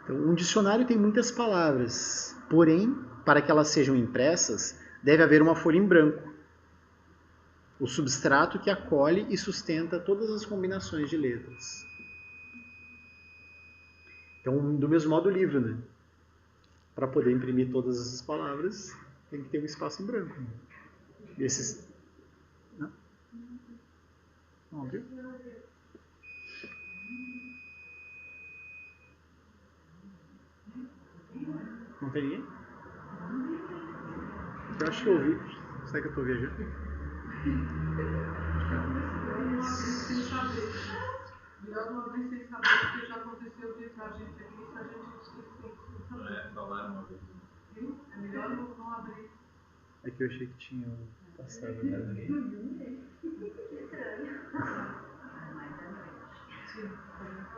Então, um dicionário tem muitas palavras, porém, para que elas sejam impressas, deve haver uma folha em branco, o substrato que acolhe e sustenta todas as combinações de letras. Então, do mesmo modo, o livro, né? Para poder imprimir todas essas palavras, tem que ter um espaço em branco. Né? Esses... Não? Não viu? Não tem ninguém? Eu acho que eu ouvi. Será que eu estou viajando? Melhor uma vez sem saber, porque já aconteceu de a gente aqui, se a gente esqueceu. Falaram uma vez. Viu? É melhor não abrir. É que eu achei que tinha passado, né?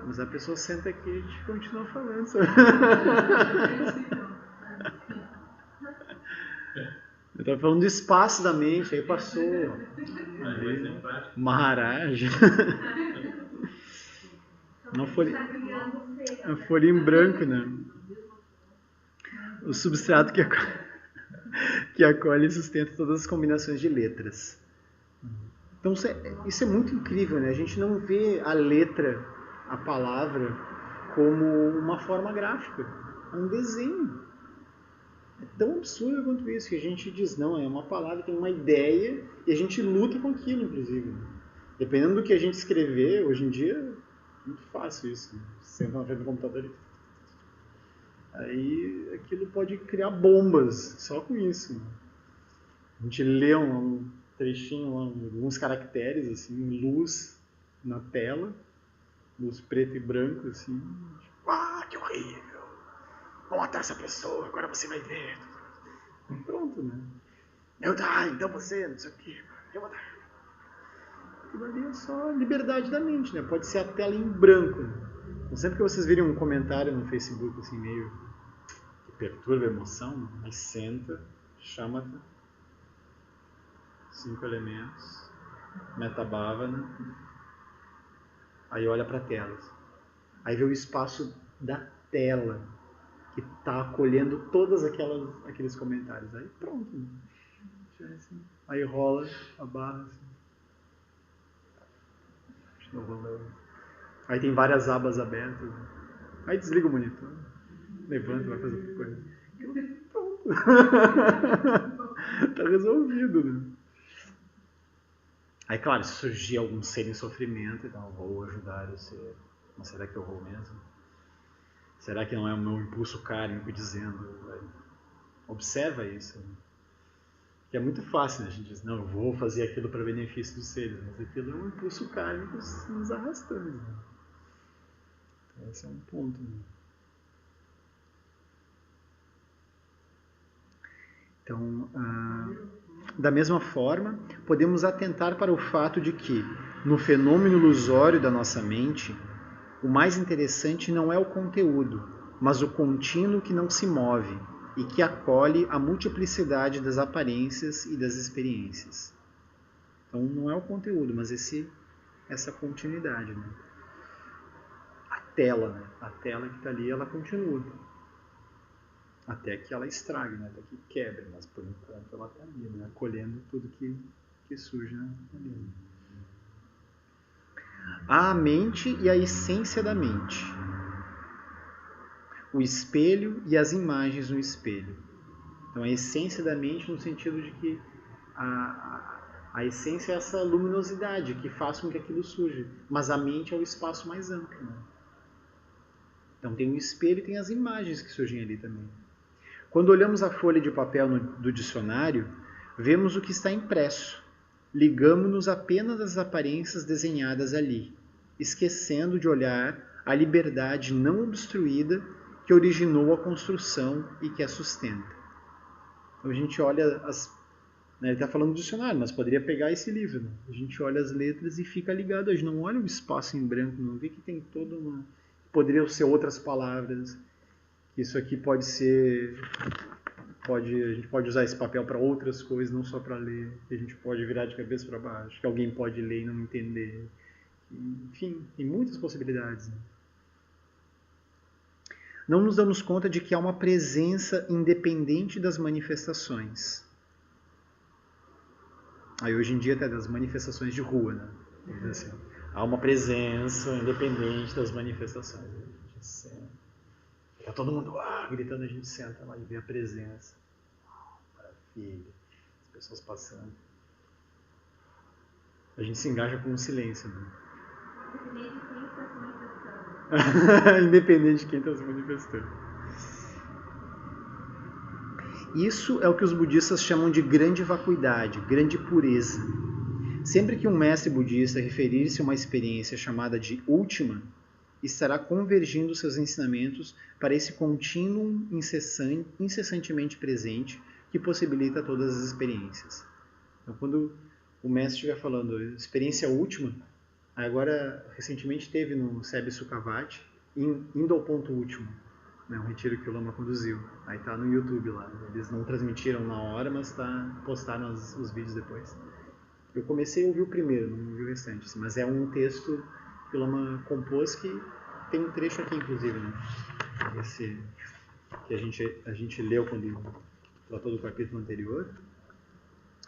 Mas a pessoa senta aqui e a gente continua falando. Eu estava falando do espaço da mente, aí passou Maharaj. Não folha em branco, né? O substrato que acolhe e sustenta todas as combinações de letras. Então isso é muito incrível, né? A gente não vê a letra, a palavra, como uma forma gráfica. É um desenho. É tão absurdo quanto isso, que a gente diz, não, é uma palavra, tem uma ideia, e a gente luta com aquilo, inclusive. Dependendo do que a gente escrever, hoje em dia, é muito fácil isso. Você senta na frente do computador e... Aí aquilo pode criar bombas, só com isso. A gente lê um trechinho, alguns caracteres, assim, luz na tela, luz preto e branco, assim. Ah, que horrível! Vou matar essa pessoa, agora você vai ver. E pronto, né? Então você, não sei o que, eu vou dar. Aquilo ali é só liberdade da mente, né? Pode ser a tela em branco. Né? Então, sempre que vocês virem um comentário no Facebook, assim, meio que perturba a emoção, aí senta, chama 5 elementos, metabhavana, aí olha para a tela. Aí vê o espaço da tela, que está acolhendo todos aqueles comentários. Aí pronto. Né? Assim. Aí rola a barra. Assim. Aí tem várias abas abertas. Né? Aí desliga o monitor. Levanta, vai fazer outra coisa. Pronto. Está resolvido. Né? Aí, claro, se surgir algum ser em sofrimento, então eu vou ajudar o ser. Mas será que eu vou mesmo? Será que não é o meu impulso kármico dizendo? Observa isso. Né? Que é muito fácil, né? A gente diz, não, eu vou fazer aquilo para benefício dos seres, mas aquilo é um impulso kármico nos arrastando. Né? Então, esse é um ponto. Né? Então, da mesma forma, podemos atentar para o fato de que, no fenômeno ilusório da nossa mente, o mais interessante não é o conteúdo, mas o contínuo que não se move e que acolhe a multiplicidade das aparências e das experiências. Então não é o conteúdo, mas essa continuidade. Né? A tela, né? A tela que está ali, ela continua. Até que ela estrague, né? Até que quebre, mas por enquanto ela está ali, né? Acolhendo tudo que surge ali. Há a mente e a essência da mente. O espelho e as imagens no espelho. Então, a essência da mente no sentido de que a essência é essa luminosidade que faz com que aquilo surja. Mas a mente é o espaço mais amplo. Né? Então, tem o espelho e tem as imagens que surgem ali também. Quando olhamos a folha de papel do dicionário, vemos o que está impresso. Ligamos-nos apenas às aparências desenhadas ali, esquecendo de olhar a liberdade não obstruída que originou a construção e que a sustenta. Então a gente olha né, ele está falando do dicionário, mas poderia pegar esse livro. Né? A gente olha as letras e fica ligado, a gente não olha o espaço em branco, não vê que tem toda uma... Poderiam ser outras palavras. Isso aqui pode ser a gente pode usar esse papel para outras coisas, não só para ler, que a gente pode virar de cabeça para baixo, que alguém pode ler e não entender. Enfim, tem muitas possibilidades. Né? Não nos damos conta de que há uma presença independente das manifestações. Aí hoje em dia até das manifestações de rua, né? Assim, há uma presença independente das manifestações. A gente senta. Tá todo mundo gritando, a gente senta lá e vê a presença. Maravilha. As pessoas passando. A gente se engaja com o silêncio, né? Independente de quem está se manifestando. Isso é o que os budistas chamam de grande vacuidade, grande pureza. Sempre que um mestre budista referir-se a uma experiência chamada de última, estará convergindo seus ensinamentos para esse contínuo incessantemente presente que possibilita todas as experiências. Então, quando o mestre estiver falando experiência última, agora recentemente teve no Sebi Sukhavati, indo ao ponto último, né, um retiro que o Lama conduziu. Aí está no YouTube lá. Eles não transmitiram na hora, mas postaram os vídeos depois. Eu comecei a ouvir o primeiro, não ouvi o restante. Assim, mas é um texto que o Lama compôs que tem um trecho aqui, inclusive, né? Esse que a gente leu quando tratou do capítulo anterior,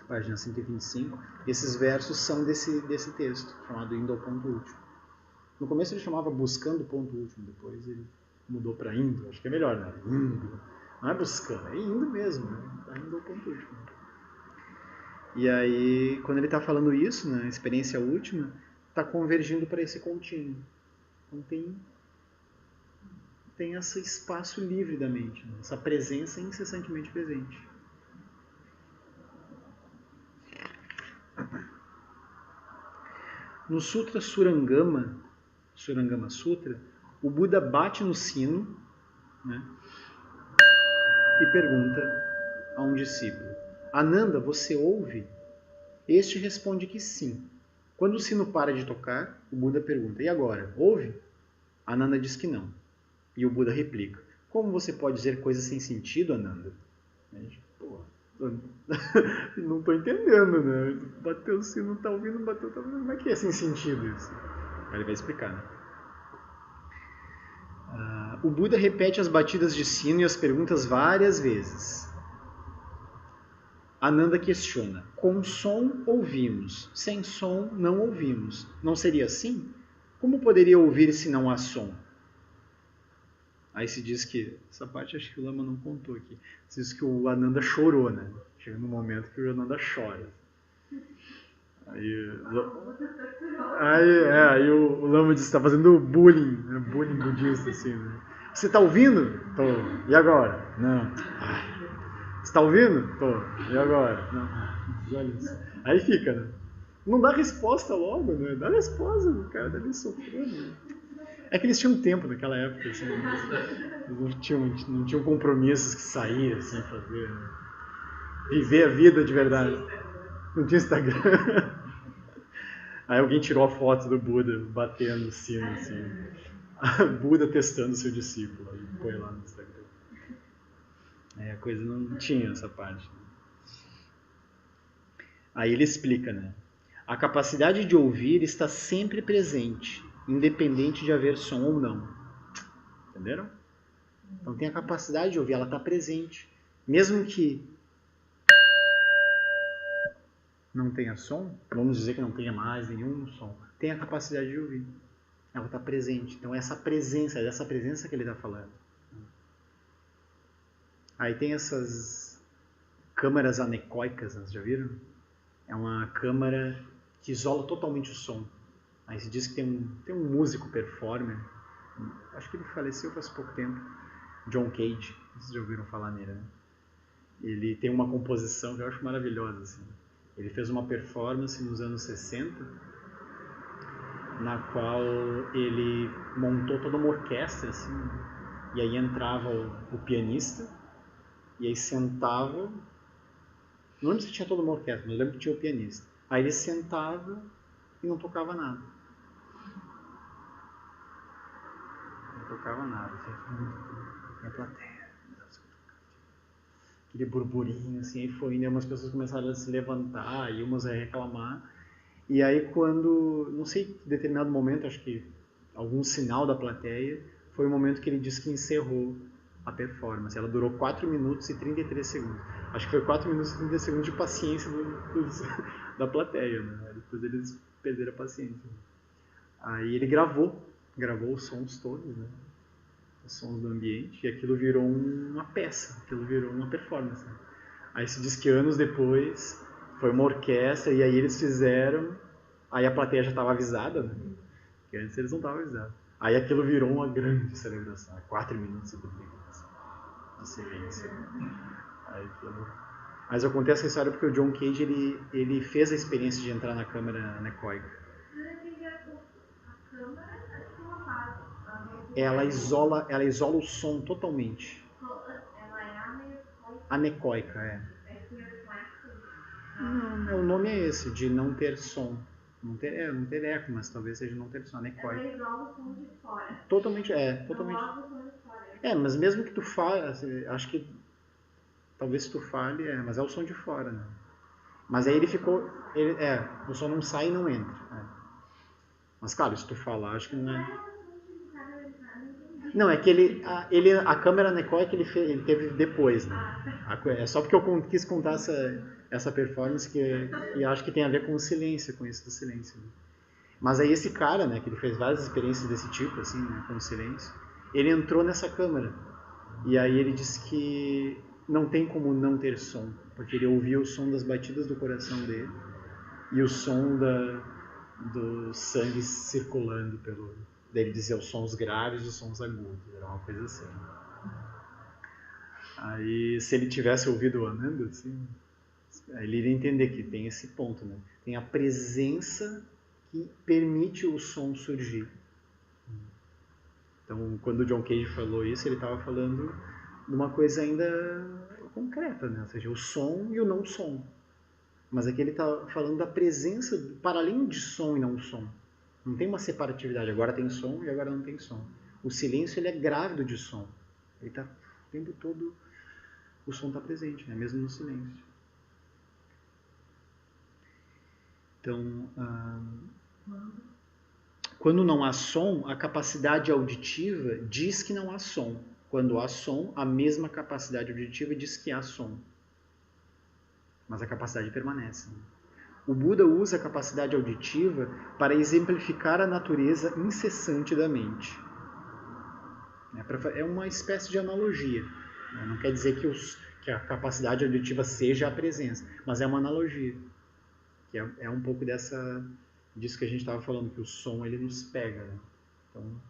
página 125. Esses versos são desse texto, chamado Indo ao Ponto Último. No começo ele chamava Buscando o Ponto Último, depois ele mudou para Indo. Acho que é melhor, né? Indo. Não é buscando, é indo mesmo, né? Está indo ao ponto último. E aí, quando ele está falando isso, na experiência última, está convergindo para esse contínuo. Então tem esse espaço livre da mente, né? Essa presença incessantemente presente. No Sutra Surangama Sutra, o Buda bate no sino, né, e pergunta a um discípulo: Ananda, você ouve? Este responde que sim. Quando o sino para de tocar, o Buda pergunta: e agora, ouve? Ananda diz que não. E o Buda replica: como você pode dizer coisas sem sentido, Ananda? A gente, não estou entendendo, né? Bateu o sino, tá ouvindo, bateu, tá ouvindo. Como é que é sem sentido isso? Aí ele vai explicar, né? O Buda repete as batidas de sino e as perguntas várias vezes. Ananda questiona: com som ouvimos, sem som não ouvimos. Não seria assim? Como poderia ouvir se não há som? Aí se diz que, essa parte acho que o Lama não contou aqui, se diz que o Ananda chorou, né? Chega num momento que o Ananda chora. Aí o Lama diz que está fazendo bullying, né? Bullying budista, assim, né? Você está ouvindo? Tô. E agora? Não. Você está ouvindo? Tô. E agora? Não. Olha isso. Aí fica, né? Não dá resposta logo, né? Dá resposta, o cara tá ali sofrendo. É que eles tinham tempo naquela época, assim, eles não tinham compromissos que sair, assim, fazer, né? Viver a vida de verdade. Não tinha Instagram. Aí alguém tirou a foto do Buda batendo o sino, assim. Buda testando seu discípulo. Aí põe lá no Instagram. A coisa não tinha essa parte. Aí ele explica, né? A capacidade de ouvir está sempre presente, independente de haver som ou não. Entenderam? Então tem a capacidade de ouvir, ela está presente. Mesmo que não tenha som, vamos dizer que não tenha mais nenhum som, tem a capacidade de ouvir. Ela está presente. Então essa presença, é dessa presença que ele está falando. Aí tem essas câmaras anecoicas, vocês já viram? É uma câmara que isola totalmente o som. Aí se diz que tem um músico performer, acho que ele faleceu faz pouco tempo, John Cage, vocês já ouviram falar nele, né? Ele tem uma composição que eu acho maravilhosa, assim. Ele fez uma performance nos anos 60, na qual ele montou toda uma orquestra, assim, e aí entrava o pianista, e aí sentava, não lembro se tinha toda uma orquestra, mas eu lembro que tinha o pianista. Aí ele sentava e não tocava nada. Não tocava nada. Assim, a plateia. aquele burburinho, assim, aí foi indo, e umas pessoas começaram a se levantar e umas a reclamar. E aí quando, não sei, em determinado momento, acho que algum sinal da plateia, foi o momento que ele disse que encerrou a performance. Ela durou 4 minutos e 33 segundos. Acho que foi 4 minutos e 30 segundos de paciência da plateia, né? Depois eles perderam a paciência. Aí ele gravou os sons todos, né? Os sons do ambiente, e aquilo virou uma peça, aquilo virou uma performance. Aí se diz que anos depois foi uma orquestra, e aí eles fizeram, aí a plateia já estava avisada, né? Porque antes eles não estavam avisados. Aí aquilo virou uma grande celebração, 4 minutos e 30 segundos de silêncio. Aí aquilo... Mas eu contei essa história porque o John Cage ele fez a experiência de entrar na câmara anecoica. A câmara é uma base. Ela isola o som totalmente. Ela é Anecoica, é. É que reflexo. Não, o nome é esse, de não ter som. Não ter eco, mas talvez seja não ter som, anecoica. Ela isola o som de fora. Totalmente. Isola o som de fora. Mas mesmo que tu fale, acho que talvez se tu fale, mas é o som de fora, né? Mas aí ele ficou, o som não sai e não entra. Mas claro, se tu falar, acho que não é. Não, é que a câmera anecoica ele teve depois, né? É só porque eu quis contar essa performance que acho que tem a ver com o silêncio, com isso do silêncio. Né? Mas aí esse cara, né, que ele fez várias experiências desse tipo, assim, né, com o silêncio, ele entrou nessa câmera. E aí ele disse que não tem como não ter som, porque ele ouvia o som das batidas do coração dele e o som do sangue circulando pelo... Daí ele dizia os sons graves e os sons agudos, era uma coisa assim. Aí, se ele tivesse ouvido o Ananda, assim, ele iria entender que tem esse ponto, né? Tem a presença que permite o som surgir. Então, quando o John Cage falou isso, ele estava falando de uma coisa ainda concreta, né? Ou seja, o som e o não som. Mas aqui ele está falando da presença para além de som e não som. Não tem uma separatividade, agora tem som e agora não tem som. O silêncio ele é grávido de som. Ele está o tempo todo, o som está presente, né? Mesmo no silêncio. Então, quando não há som, a capacidade auditiva diz que não há som. Quando há som, a mesma capacidade auditiva diz que há som. Mas a capacidade permanece. Né? O Buda usa a capacidade auditiva para exemplificar a natureza incessante da mente. É uma espécie de analogia. Não quer dizer que a capacidade auditiva seja a presença, mas é uma analogia. Que é um pouco disso que a gente estava falando, que o som ele nos pega. Né? Então,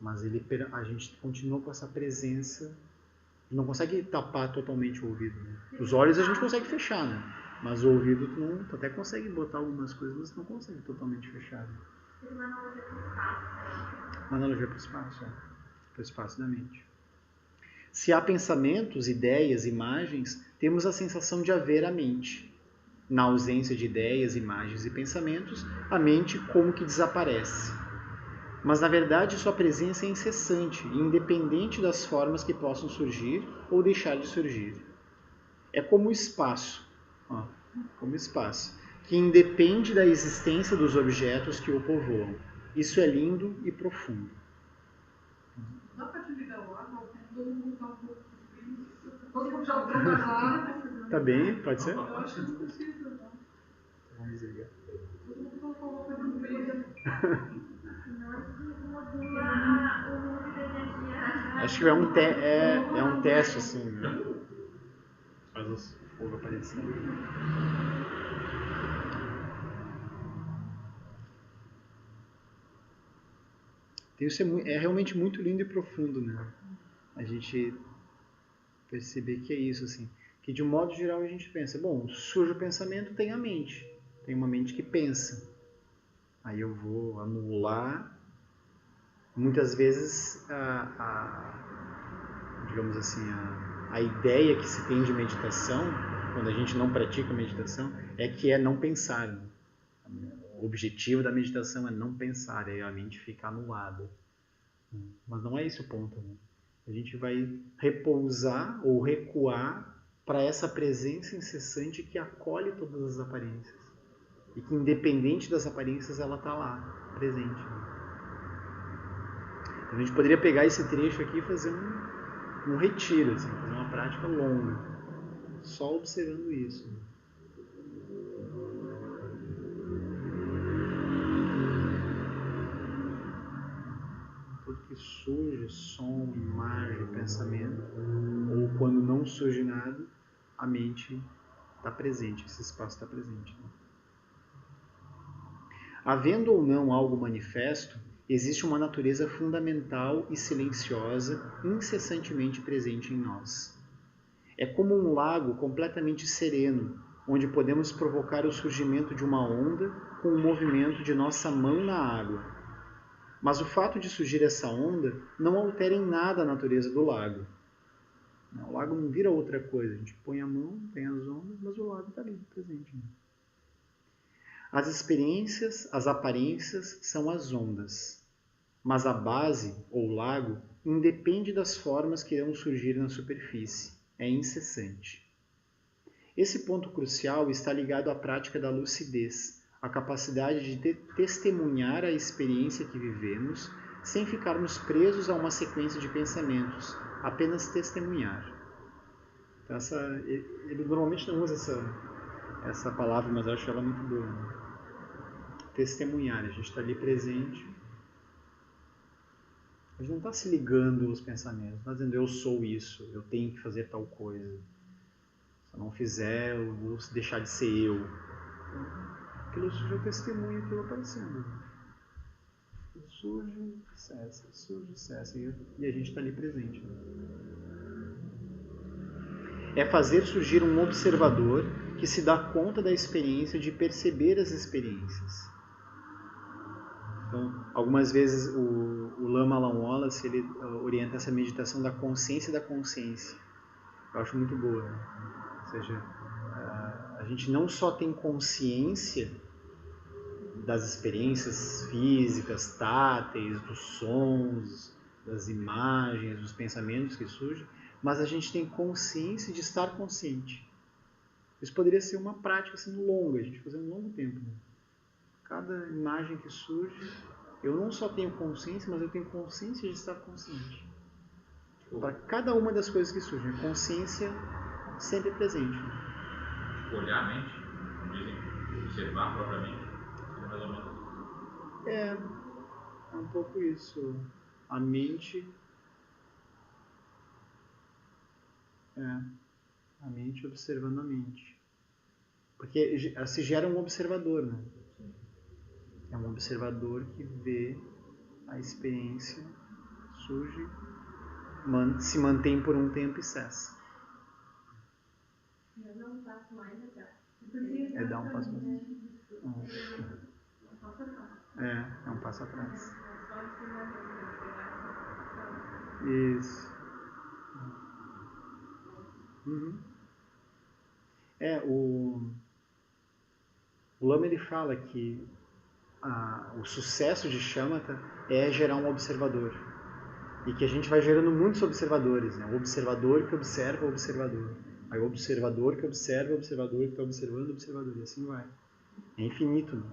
mas a gente continua com essa presença. Não consegue tapar totalmente o ouvido. Né? Os olhos a gente consegue fechar, né? Mas o ouvido tu até consegue botar algumas coisas, mas não consegue totalmente fechar. Né? Uma analogia para o espaço. Uma analogia para o espaço, para o espaço da mente. Se há pensamentos, ideias, imagens, temos a sensação de haver a mente. Na ausência de ideias, imagens e pensamentos, a mente como que desaparece. Mas, na verdade, sua presença é incessante e independente das formas que possam surgir ou deixar de surgir. É como o espaço, que independe da existência dos objetos que o povoam. Isso é lindo e profundo. Dá para te ligar o ar? Todo mundo está um pouco frio. Todo mundo já entrou na água. Tá bem? Pode ser? Eu acho que não precisa, não. Vamos desligar. Todo mundo colocou uma coisa no meio. Acho que é um teste, assim, né? Faz o fogo aparecer. Isso é realmente muito lindo e profundo, né? A gente perceber que é isso, assim. Que de um modo geral a gente pensa, bom, surge o pensamento, tem a mente. Tem uma mente que pensa. Aí eu vou anular. Muitas vezes, digamos assim, a ideia que se tem de meditação, quando a gente não pratica meditação, é que é não pensar. Né? O objetivo da meditação é não pensar, é a mente ficar anulada. Mas não é esse o ponto. Né? A gente vai repousar ou recuar para essa presença incessante que acolhe todas as aparências. E que, independente das aparências, ela está lá, presente. A gente poderia pegar esse trecho aqui e fazer um retiro, assim, fazer uma prática longa, só observando isso. Tudo que surge, som, imagem, pensamento, ou quando não surge nada, a mente está presente, esse espaço está presente. Havendo ou não algo manifesto, existe uma natureza fundamental e silenciosa, incessantemente presente em nós. É como um lago completamente sereno, onde podemos provocar o surgimento de uma onda com o movimento de nossa mão na água. Mas o fato de surgir essa onda não altera em nada a natureza do lago. O lago não vira outra coisa. A gente põe a mão, tem as ondas, mas o lago está ali, presente. As experiências, as aparências são as ondas. Mas a base, ou lago, independe das formas que irão surgir na superfície. É incessante. Esse ponto crucial está ligado à prática da lucidez, a capacidade de testemunhar a experiência que vivemos, sem ficarmos presos a uma sequência de pensamentos, apenas testemunhar. Então, ele normalmente não usa essa palavra, mas eu acho ela muito boa. Né? Testemunhar, a gente está ali presente. A gente não está se ligando aos pensamentos, não está dizendo eu sou isso, eu tenho que fazer tal coisa. Se eu não fizer, eu vou deixar de ser eu. Aquilo surge, eu testemunho aquilo aparecendo. Surge, cessa. E a gente está ali presente. Né? É fazer surgir um observador que se dá conta da experiência, de perceber as experiências. Então, algumas vezes o Lama Alan Wallace ele orienta essa meditação da consciência da consciência. Eu acho muito boa. Né? Ou seja, a gente não só tem consciência das experiências físicas, táteis, dos sons, das imagens, dos pensamentos que surgem, mas a gente tem consciência de estar consciente. Isso poderia ser uma prática assim, longa, a gente fazer um longo tempo. Né? Cada imagem que surge, eu não só tenho consciência, mas eu tenho consciência de estar consciente. Para cada uma das coisas que surgem, a consciência sempre presente. Olhar a mente, como dizem, observar propriamente, mais ou menos. É um pouco isso. A mente... a mente observando a mente. Porque se gera um observador, né? É um observador que vê a experiência, surge, se mantém por um tempo e cessa. Eu não passo mais atrás. É dar um passo mais atrás. É um passo atrás. Isso. Uhum. O Lama ele fala que o sucesso de Shamatha é gerar um observador. E que a gente vai gerando muitos observadores. Né? O observador que observa o observador. Aí o observador que observa o observador que está observando o observador. E assim vai. É infinito. Né?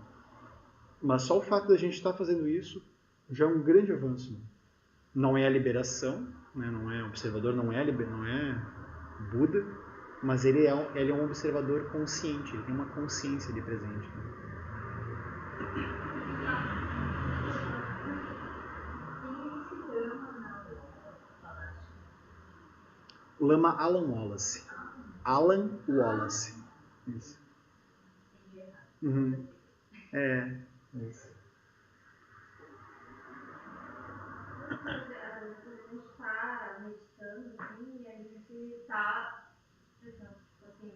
Mas só o fato da gente estar fazendo isso já é um grande avanço. Né? Não é a liberação, né? Não é observador, não é Buda, mas ele é um observador consciente, ele tem uma consciência ali presente. Né? Lama Alan Wallace. Alan Wallace. Isso. Uhum. Isso. A gente está meditando assim, e a gente está, assim,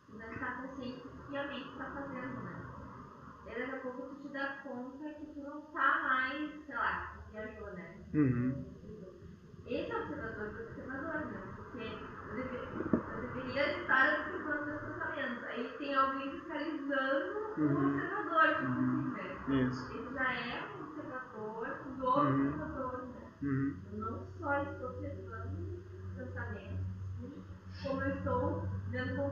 não está consciente do que a mente está fazendo, né? E daqui a pouco tu te dá conta que tu não está mais, sei lá, viajou, né? Uhum. Esse é o observador do observador, né? Porque eu deveria estar observando meus pensamentos. Aí tem alguém fiscalizando o observador, tipo assim, né? Isso. Ele já é um observador do observador, né? Eu não só estou observando os pensamentos, como eu estou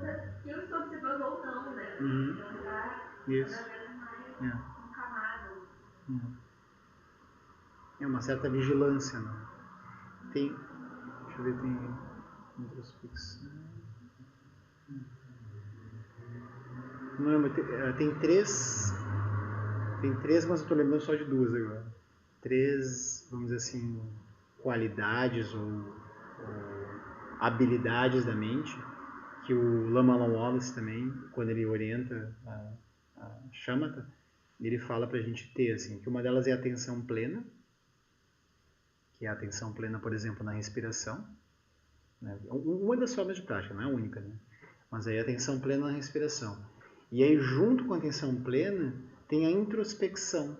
dificulta que eu estou observando ou não, né? Uhum. Então tá Isso. cada vez mais encamado. É uma certa vigilância, né? Deixa eu ver, tem introspecção. Não lembro, tem três, mas eu estou lembrando só de duas agora. Três, vamos dizer assim, qualidades ou habilidades da mente que o Lama Wallace também, quando ele orienta a Shamatha, ele fala para a gente ter, assim, que uma delas é a atenção plena, que é a atenção plena, por exemplo, na respiração, né? Uma das formas de prática, não é a única, né? Mas aí a atenção plena na respiração. E aí, junto com a atenção plena, tem a introspecção,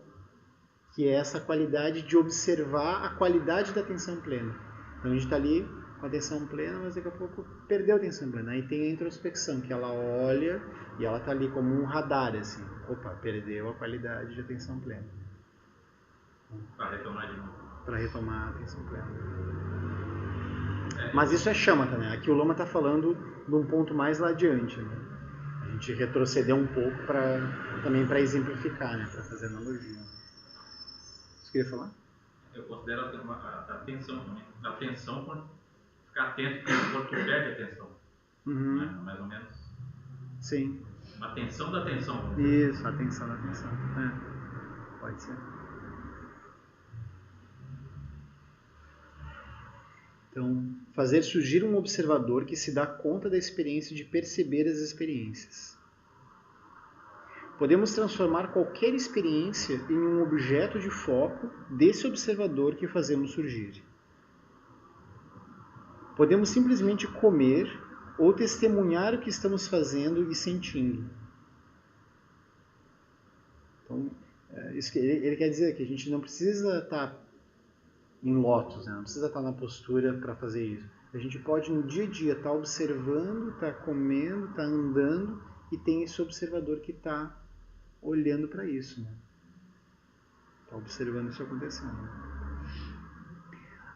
que é essa qualidade de observar a qualidade da atenção plena. Então a gente está ali com a atenção plena, mas daqui a pouco perdeu a atenção plena. Aí tem a introspecção, que ela olha e ela está ali como um radar, assim. Opa, perdeu a qualidade de atenção plena. Para retomar de novo. Para retomar a atenção plena. Mas isso é Shamatha, né? Aqui o Lama está falando de um ponto mais lá adiante, né? A gente retrocedeu um pouco também para exemplificar, né? Para fazer analogia. Você queria falar? Eu considero a atenção também. A atenção, quando ficar atento quando tu perde a atenção. Uhum. Né? Mais ou menos. Sim. Uma atenção da atenção. Isso, atenção da atenção. É. Pode ser. Então, fazer surgir um observador que se dá conta da experiência de perceber as experiências. Podemos transformar qualquer experiência em um objeto de foco desse observador que fazemos surgir. Podemos simplesmente comer ou testemunhar o que estamos fazendo e sentindo. Então, isso que ele quer dizer que a gente não precisa estar em lótus, né? Não precisa estar na postura para fazer isso. A gente pode no dia a dia estar observando, estar comendo, estar andando e tem esse observador que está olhando para isso, né? Está observando isso acontecendo.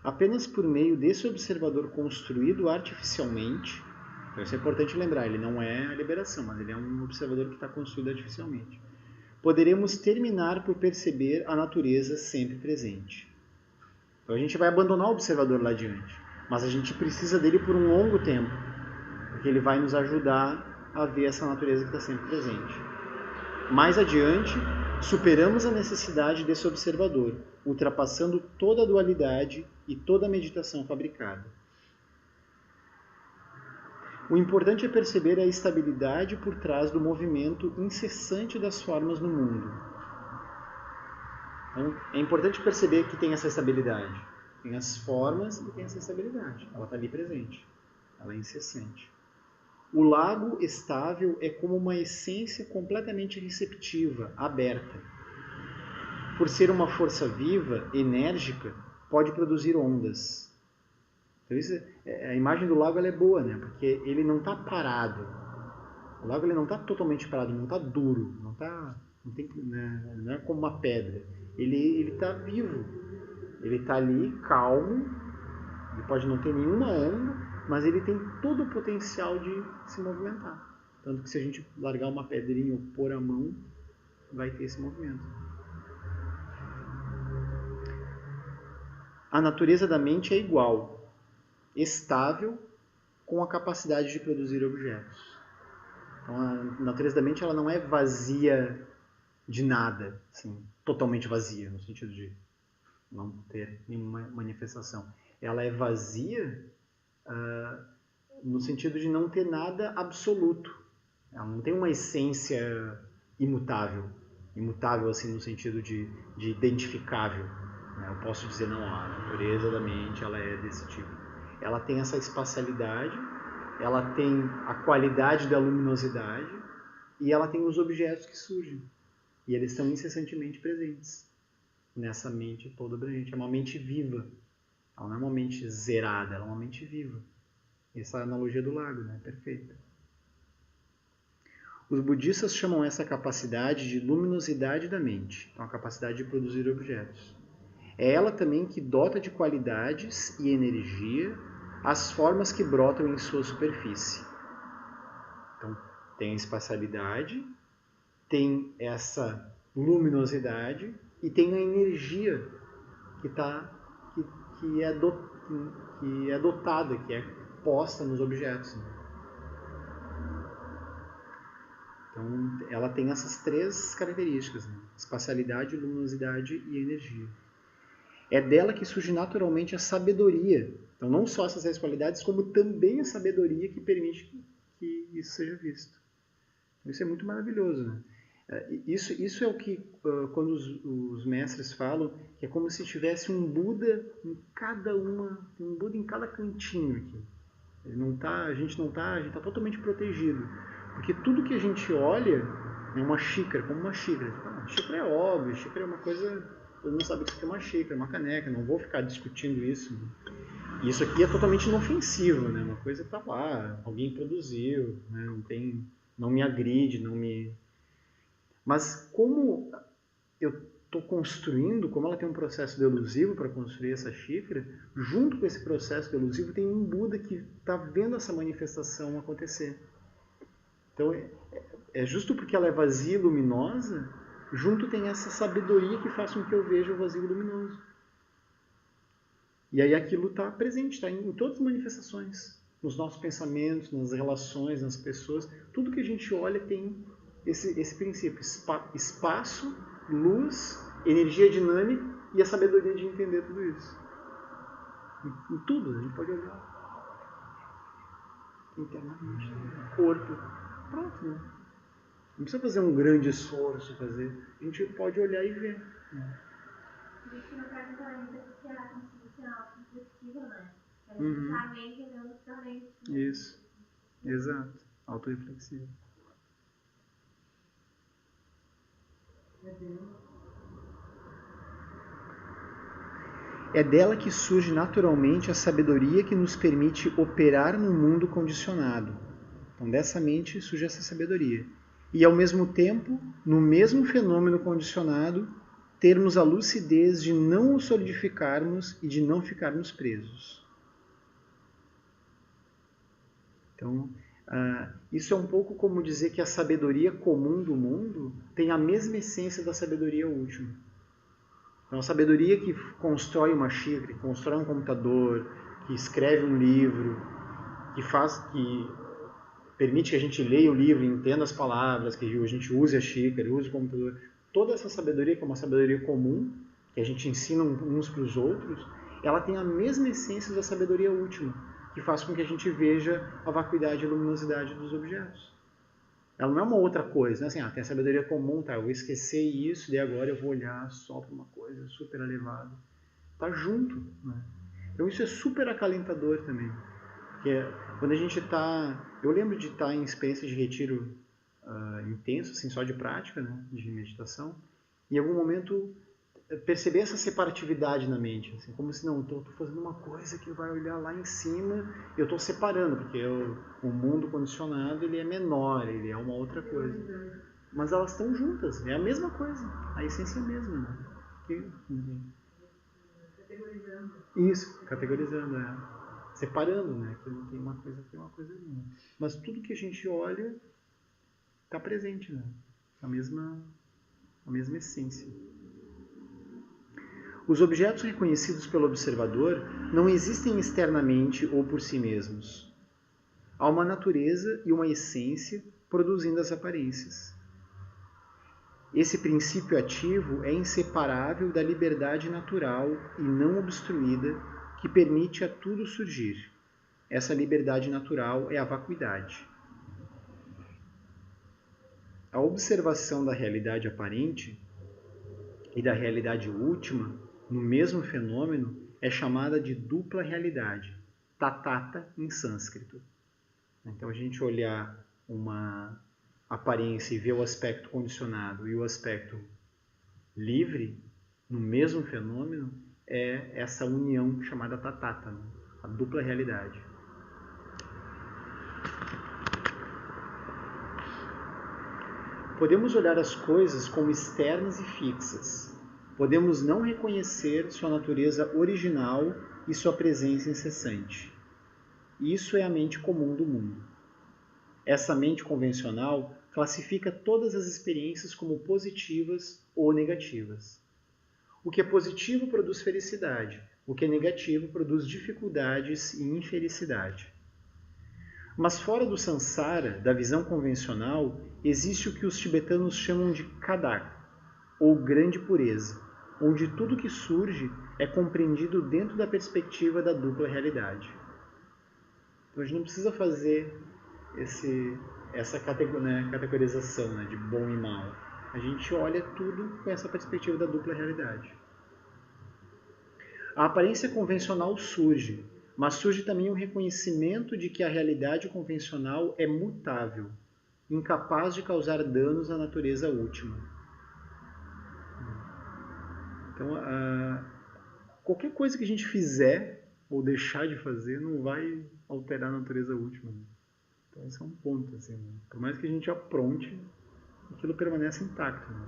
Apenas por meio desse observador construído artificialmente, então isso é importante lembrar, ele não é a liberação, mas ele é um observador que está construído artificialmente, poderemos terminar por perceber a natureza sempre presente. Então a gente vai abandonar o observador lá adiante, mas a gente precisa dele por um longo tempo, porque ele vai nos ajudar a ver essa natureza que está sempre presente. Mais adiante, superamos a necessidade desse observador, ultrapassando toda a dualidade e toda a meditação fabricada. O importante é perceber a estabilidade por trás do movimento incessante das formas no mundo. Então, é importante perceber que tem essa estabilidade. Tem as formas e tem essa estabilidade. Ela está ali presente. Ela é incessante. O lago estável é como uma essência completamente receptiva, aberta. Por ser uma força viva, enérgica, pode produzir ondas. Então, a imagem do lago ela é boa, né? Porque ele não está parado. O lago ele não está totalmente parado, não está duro, não é como uma pedra. Ele está vivo. Ele está ali, calmo. Ele pode não ter nenhuma onda, mas ele tem todo o potencial de se movimentar. Tanto que se a gente largar uma pedrinha ou pôr a mão, vai ter esse movimento. A natureza da mente é igual, estável, com a capacidade de produzir objetos. Então, a natureza da mente ela não é vazia de nada, assim, totalmente vazia, no sentido de não ter nenhuma manifestação. Ela é vazia no sentido de não ter nada absoluto. Ela não tem uma essência imutável. Imutável assim no sentido de identificável. Eu posso dizer, não, a natureza da mente ela é desse tipo. Ela tem essa espacialidade, ela tem a qualidade da luminosidade e ela tem os objetos que surgem. E eles estão incessantemente presentes nessa mente toda abrangente. É uma mente viva. Ela não é uma mente zerada, ela é uma mente viva. Essa é a analogia do lago, né? Perfeita. Os budistas chamam essa capacidade de luminosidade da mente. Então, a capacidade de produzir objetos. É ela também que dota de qualidades e energia as formas que brotam em sua superfície. tem a espacialidade, tem essa luminosidade e tem a energia que é dotada, que é posta nos objetos. Então, ela tem essas três características, né? Espacialidade, luminosidade e energia. É dela que surge naturalmente a sabedoria. Então, não só essas três qualidades, como também a sabedoria que permite que isso seja visto. Então, isso é muito maravilhoso, né? Isso é o que, quando os mestres falam, que é como se tivesse um Buda em um Buda em cada cantinho aqui. A gente está totalmente protegido. Porque tudo que a gente olha é uma xícara, como uma xícara. Xícara é óbvio, xícara é uma coisa... Todo mundo sabe que isso aqui é uma xícara, uma caneca, não vou ficar discutindo isso. E isso aqui é totalmente inofensivo, né? Uma coisa está lá, alguém produziu, né? Não me agride, não me... Mas como eu estou construindo, como ela tem um processo delusivo para construir essa xícara, junto com esse processo delusivo tem um Buda que está vendo essa manifestação acontecer. Então, é justo porque ela é vazia e luminosa, junto tem essa sabedoria que faz com que eu veja o vazio luminoso. E aí aquilo está presente, está em todas as manifestações, nos nossos pensamentos, nas relações, nas pessoas. Tudo que a gente olha tem esse princípio, espaço, luz, energia dinâmica e a sabedoria de entender tudo isso. Em tudo, a gente pode olhar internamente, corpo, pronto, né? Não precisa fazer um grande esforço, a gente pode olhar e ver. Por isso que no caso também que a consciência auto-reflexiva, né? A gente está a mente olhando para a mente. Isso, exato, auto-reflexiva. É dela que surge naturalmente a sabedoria que nos permite operar no mundo condicionado. Então, dessa mente surge essa sabedoria. E, ao mesmo tempo, no mesmo fenômeno condicionado, termos a lucidez de não o solidificarmos e de não ficarmos presos. Então, isso é um pouco como dizer que a sabedoria comum do mundo tem a mesma essência da sabedoria última. Então, a sabedoria que constrói uma xícara, que constrói um computador, que escreve um livro, que permite que a gente leia o livro, entenda as palavras, que a gente use a xícara, use o computador. Toda essa sabedoria, que é uma sabedoria comum, que a gente ensina uns para os outros, ela tem a mesma essência da sabedoria última, que faz com que a gente veja a vacuidade e a luminosidade dos objetos. Ela não é uma outra coisa, né? Assim, tem a sabedoria comum, tá? Eu vou esquecer isso, e agora eu vou olhar só para uma coisa super elevada. Está junto, né? Então isso é super acalentador também. Quando a gente está... Eu lembro de estar em experiência de retiro intenso, assim, só de prática, né? De meditação, e em algum momento perceber essa separatividade na mente, assim, como se não, estou fazendo uma coisa que vai olhar lá em cima, eu estou separando, porque o mundo condicionado ele é menor, ele é uma outra coisa. Mas elas estão juntas, é a mesma coisa, a essência é a mesma. Né? Categorizando. Isso, categorizando, separando, né? Que não tem uma coisa aqui, uma coisa ali. Mas tudo que a gente olha está presente, né? A mesma essência. Os objetos reconhecidos pelo observador não existem externamente ou por si mesmos. Há uma natureza e uma essência produzindo as aparências. Esse princípio ativo é inseparável da liberdade natural e não obstruída que permite a tudo surgir. Essa liberdade natural é a vacuidade. A observação da realidade aparente e da realidade última no mesmo fenômeno é chamada de dupla realidade, tatata em sânscrito. Então, a gente olhar uma aparência e ver o aspecto condicionado e o aspecto livre no mesmo fenômeno é essa união chamada tatata, né? A dupla realidade. Podemos olhar as coisas como externas e fixas. Podemos não reconhecer sua natureza original e sua presença incessante. Isso é a mente comum do mundo. Essa mente convencional classifica todas as experiências como positivas ou negativas. O que é positivo produz felicidade, o que é negativo produz dificuldades e infelicidade. Mas fora do samsara, da visão convencional, existe o que os tibetanos chamam de kadak, ou grande pureza, onde tudo que surge é compreendido dentro da perspectiva da dupla realidade. Então a gente não precisa fazer essa categorização, né, de bom e mal. A gente olha tudo com essa perspectiva da dupla realidade. A aparência convencional surge, mas surge também o reconhecimento de que a realidade convencional é mutável, incapaz de causar danos à natureza última. Então, qualquer coisa que a gente fizer ou deixar de fazer não vai alterar a natureza última. Então, esse é um ponto. Assim, né? Por mais que a gente apronte, aquilo permanece intacto. Né?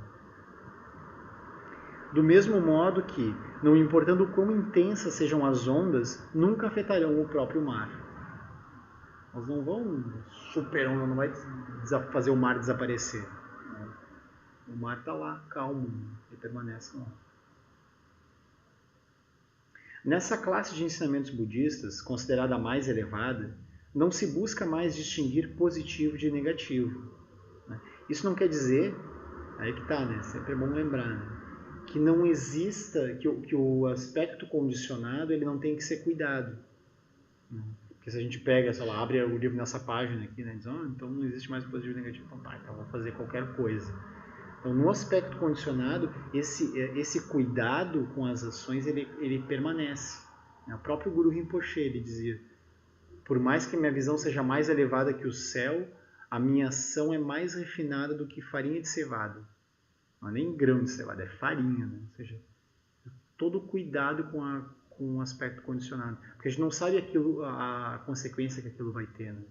Do mesmo modo que, não importando quão intensas sejam as ondas, nunca afetarão o próprio mar. Elas não vão super onda, não vai fazer o mar desaparecer. Né? O mar está lá, calmo, e permanece lá. Nessa classe de ensinamentos budistas, considerada a mais elevada, não se busca mais distinguir positivo de negativo. Né? Isso não quer dizer, aí que está, né? Sempre é bom lembrar, né? Que não exista, que o aspecto condicionado ele não tem que ser cuidado. Né? Porque se a gente pega, sei lá, abre o livro nessa página aqui, né? Diz, então não existe mais positivo e negativo, então tá, então eu vou fazer qualquer coisa. Então, no aspecto condicionado, esse cuidado com as ações, ele permanece. O próprio Guru Rinpoche, ele dizia, por mais que minha visão seja mais elevada que o céu, a minha ação é mais refinada do que farinha de cevada. Não é nem grão de cevada, é farinha. Né? Ou seja, todo cuidado com o aspecto condicionado. Porque a gente não sabe a consequência que aquilo vai ter. Né?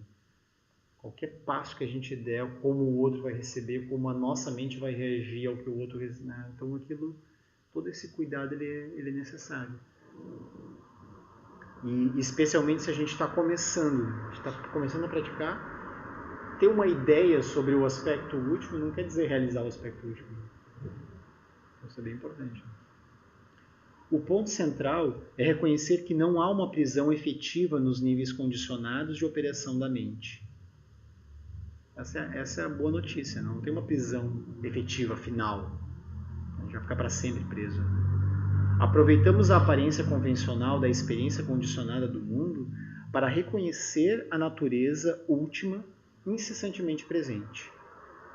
Qualquer passo que a gente der, como o outro vai receber, como a nossa mente vai reagir ao que o outro... Né? Então, todo esse cuidado ele é necessário. E especialmente se a gente está começando a praticar, ter uma ideia sobre o aspecto último não quer dizer realizar o aspecto último. Isso é bem importante. O ponto central é reconhecer que não há uma prisão efetiva nos níveis condicionados de operação da mente. Essa é a boa notícia, não tem uma prisão efetiva final. A gente vai ficar para sempre preso. Aproveitamos a aparência convencional da experiência condicionada do mundo para reconhecer a natureza última incessantemente presente.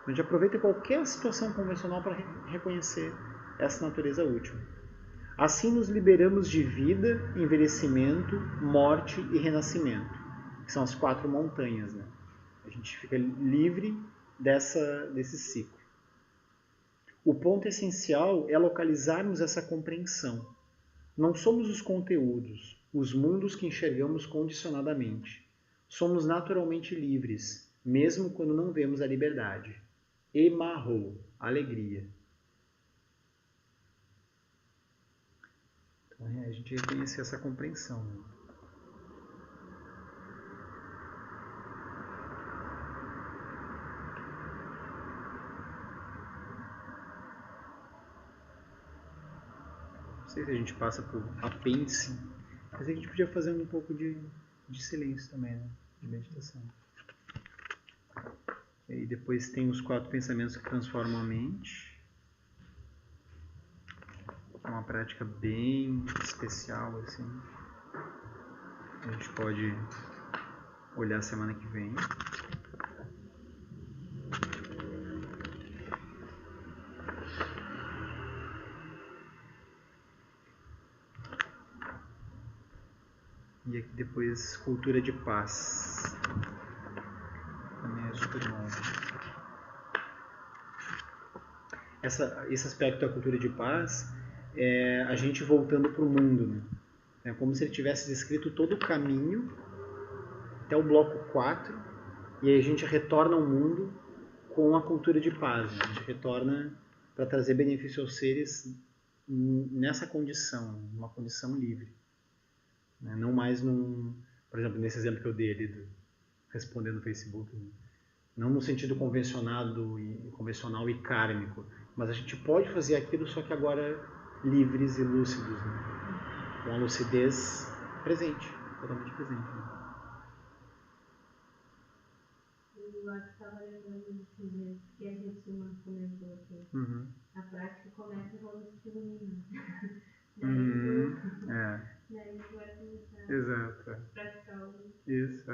A gente aproveita qualquer situação convencional para reconhecer essa natureza última. Assim nos liberamos de vida, envelhecimento, morte e renascimento, que são as 4 montanhas, né? A gente fica livre desse ciclo. O ponto essencial é localizarmos essa compreensão. Não somos os conteúdos, os mundos que enxergamos condicionadamente. Somos naturalmente livres, mesmo quando não vemos a liberdade. Emarro, alegria. Então, a gente reconhecer essa compreensão. Né? Não sei se a gente passa por apêndice, mas a gente podia fazer um pouco de silêncio também, né? De meditação. E aí depois tem os 4 pensamentos que transformam a mente. É uma prática bem especial, assim. A gente pode olhar semana que vem. E aqui depois, cultura de paz. Também é super bom. Esse aspecto da cultura de paz é a gente voltando para o mundo. Né? É como se ele tivesse descrito todo o caminho até o bloco 4 e aí a gente retorna ao mundo com a cultura de paz. Né? A gente retorna para trazer benefício aos seres nessa condição, uma condição livre. Não mais por exemplo, nesse exemplo que eu dei ali, respondendo no Facebook, Não no sentido convencional e kármico, mas a gente pode fazer aquilo, só que agora livres e lúcidos, né? Com a lucidez presente, totalmente presente. Né? Eu acho que estava lembrando desse jeito que a Jetsuma comentou aqui. A prática começa quando se ilumina. Daí tu vai começar Exato. a praticar o... Isso,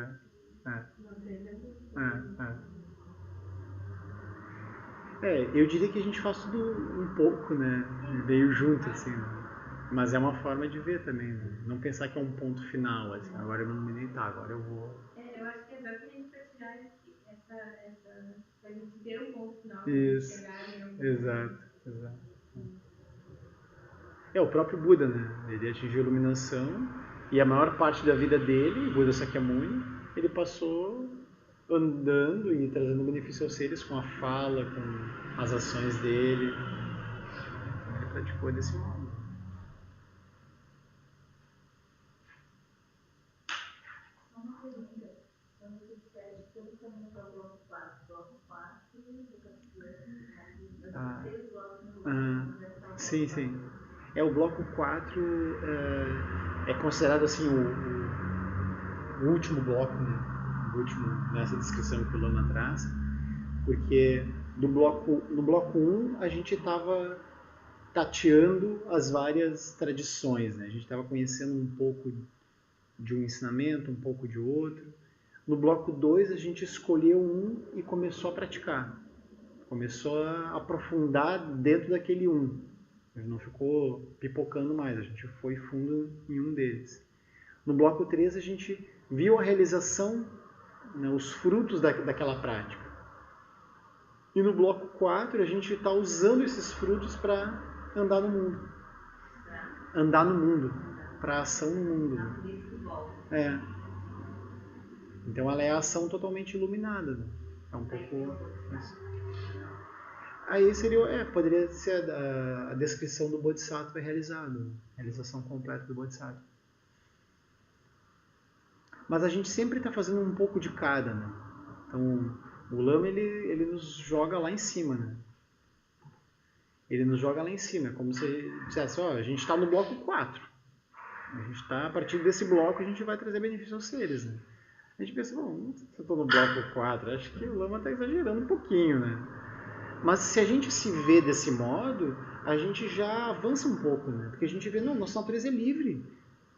eu diria que a gente faz tudo um pouco, né? Meio junto, assim, né? Mas é uma forma de ver também, né? Não pensar que é um ponto final, assim, agora eu não me nem agora eu vou... eu acho que é exatamente para tirar pra gente ter um ponto final, isso, chegar em algum exato. O próprio Buda, né? Ele atingiu a iluminação e a maior parte da vida dele, Buda Sakyamuni, ele passou andando e trazendo benefício aos seres com a fala, com as ações dele. Então ele praticou desse modo. Uma pergunta. Quando você disseste todo o caminho para o bloco 4 do capítulo 6 blocos no bloco. Sim. O bloco 4 é considerado assim o último bloco, né? O último nessa descrição que o Lama traz, porque no bloco 1 a gente estava tateando as várias tradições, né? A gente estava conhecendo um pouco de um ensinamento, um pouco de outro. No bloco 2 a gente escolheu um e começou a praticar. Começou a aprofundar dentro daquele um. A gente não ficou pipocando mais, a gente foi fundo em um deles. No bloco 3 a gente viu a realização, né, os frutos daquela prática. E no bloco 4 a gente está usando esses frutos para andar no mundo. Andar no mundo, para ação no mundo. Então ela é a ação totalmente iluminada. Né? É um pouco... Aí poderia ser a descrição do Bodhisattva realizado, a realização completa do Bodhisattva. Mas a gente sempre está fazendo um pouco de cada, né? Então, o Lama, ele nos joga lá em cima, né? Ele nos joga lá em cima, é como se dissesse, a gente está no bloco 4. A partir desse bloco, a gente vai trazer benefício aos seres, né? A gente pensa, não sei se eu estou no bloco 4, acho que o Lama está exagerando um pouquinho, né? Mas se a gente se vê desse modo, a gente já avança um pouco, né? Porque a gente vê, nossa natureza é livre.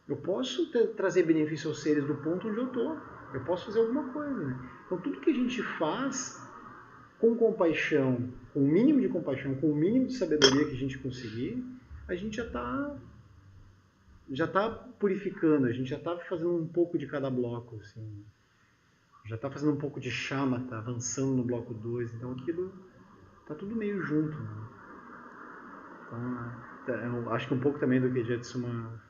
Eu posso trazer benefício aos seres do ponto onde eu estou. Eu posso fazer alguma coisa, né? Então tudo que a gente faz com compaixão, com o mínimo de compaixão, com o mínimo de sabedoria que a gente conseguir, a gente já está purificando, a gente já está fazendo um pouco de cada bloco, assim. Já está fazendo um pouco de shamatha, avançando no bloco 2, então aquilo está tudo meio junto. Né? Então, eu acho que um pouco também do que a Jetsuma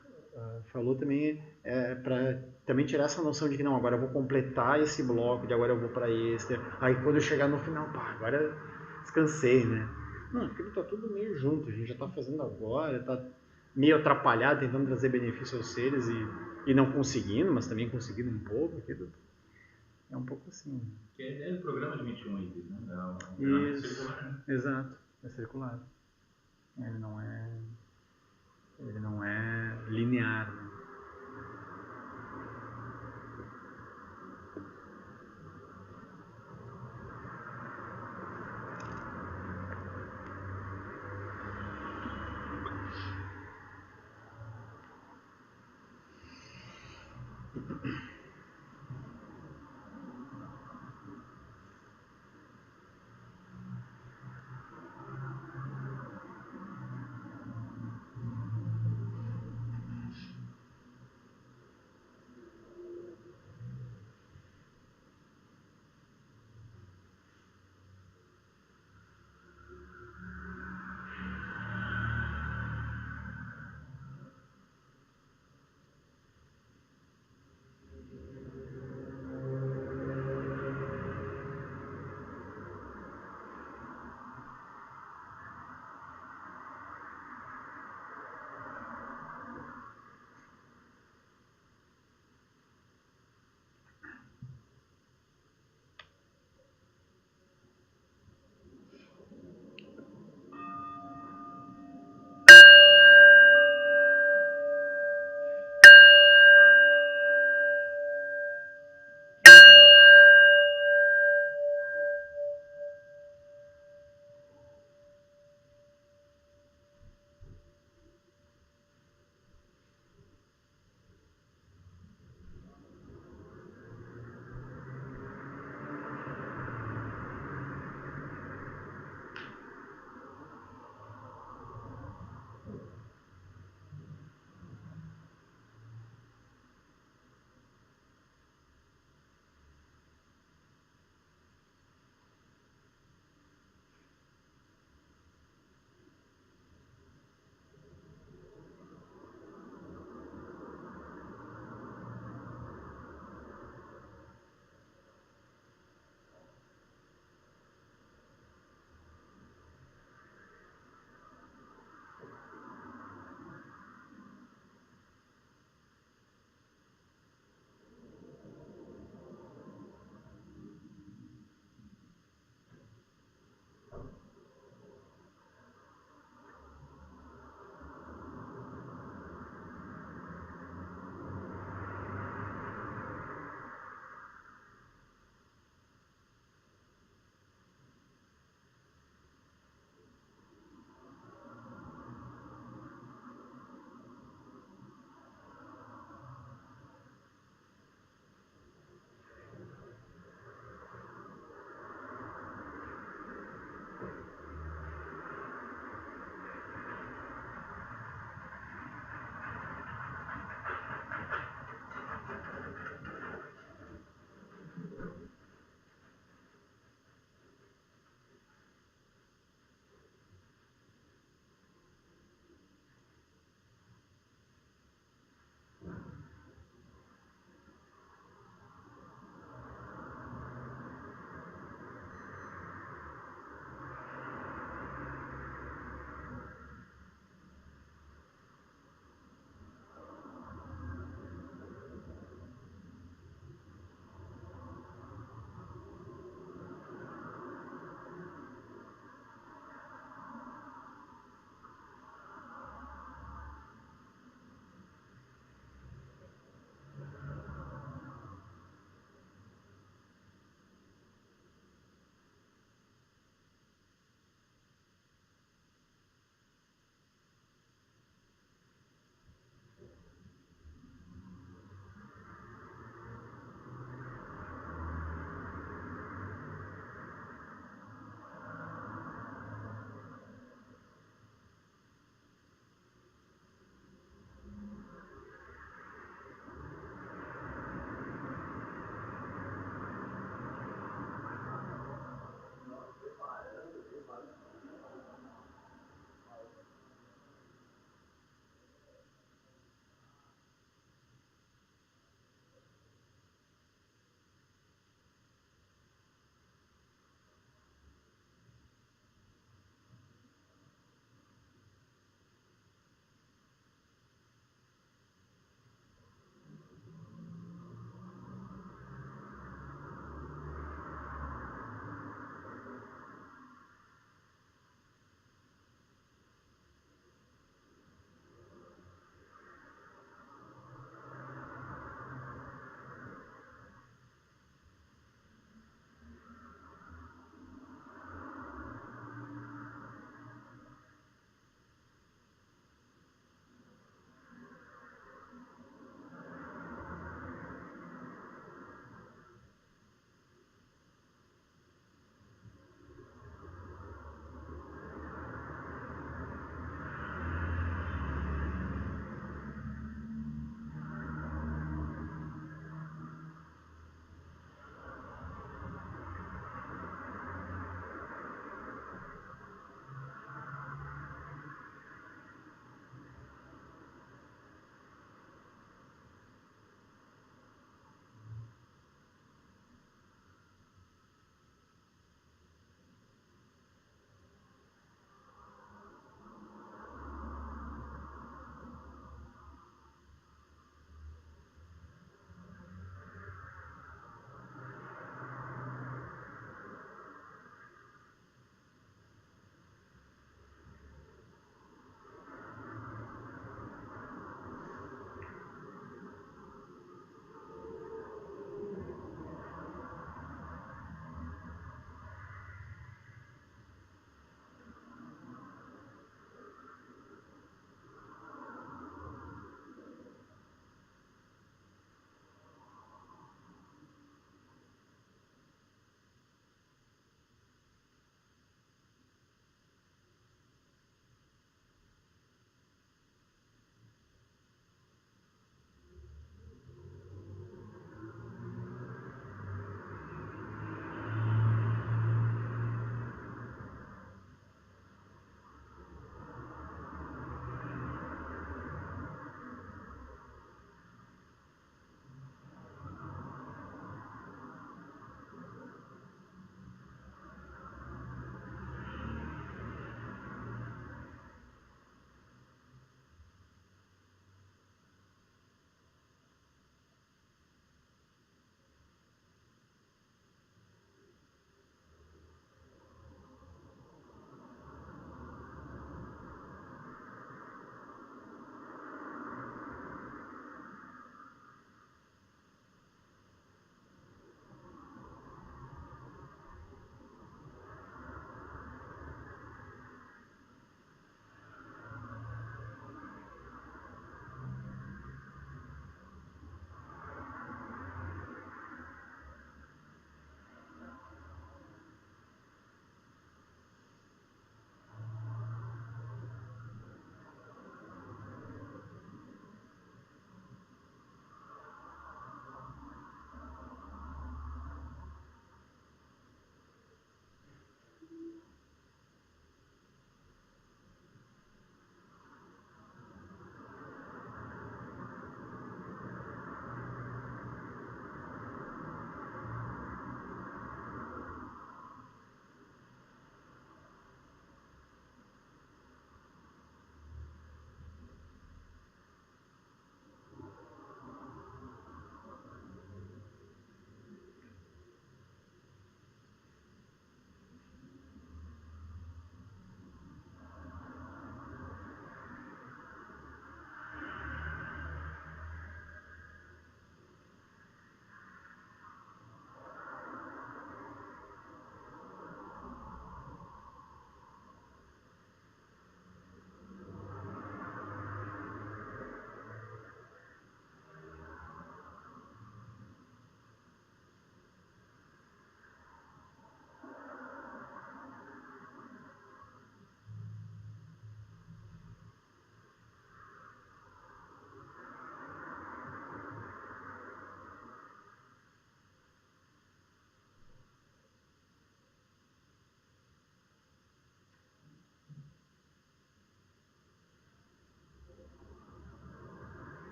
falou também é para também tirar essa noção de que não, agora eu vou completar esse bloco, de agora eu vou para esse, aí quando eu chegar no final, agora descansei, né? Não, aquilo está tudo meio junto, a gente já está fazendo agora, está meio atrapalhado, tentando trazer benefício aos seres e não conseguindo, mas também conseguindo um pouco, aquilo é um pouco assim. Que é do programa de 21 itens, né? É um treinamento circular, né? Exato, é circular. Ele não é linear, né?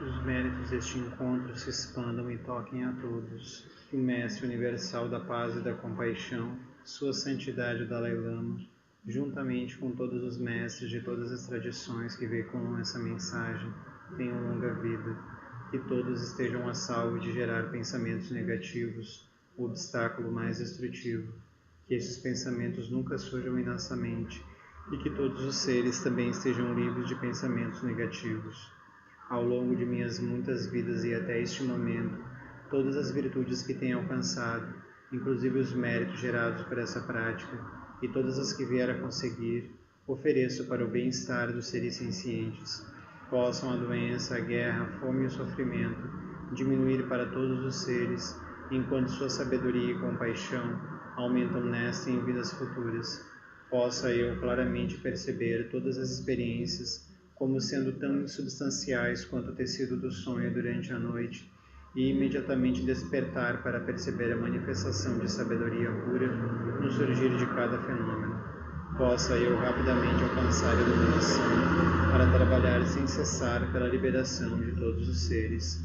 Os méritos deste encontro se expandam e toquem a todos. Que o Mestre Universal da Paz e da Compaixão, Sua Santidade o Dalai Lama, juntamente com todos os mestres de todas as tradições que veiculam essa mensagem, tenham longa vida. Que todos estejam a salvo de gerar pensamentos negativos, o obstáculo mais destrutivo. Que esses pensamentos nunca surjam em nossa mente e que todos os seres também estejam livres de pensamentos negativos. Ao longo de minhas muitas vidas e até este momento, todas as virtudes que tenho alcançado, inclusive os méritos gerados por essa prática, e todas as que vier a conseguir, ofereço para o bem-estar dos seres sencientes. Possam a doença, a guerra, a fome e o sofrimento diminuir para todos os seres, enquanto sua sabedoria e compaixão aumentam nesta e em vidas futuras. Possa eu claramente perceber todas as experiências como sendo tão insubstanciais quanto o tecido do sonho durante a noite, e imediatamente despertar para perceber a manifestação de sabedoria pura no surgir de cada fenômeno. Possa eu rapidamente alcançar a iluminação para trabalhar sem cessar pela liberação de todos os seres.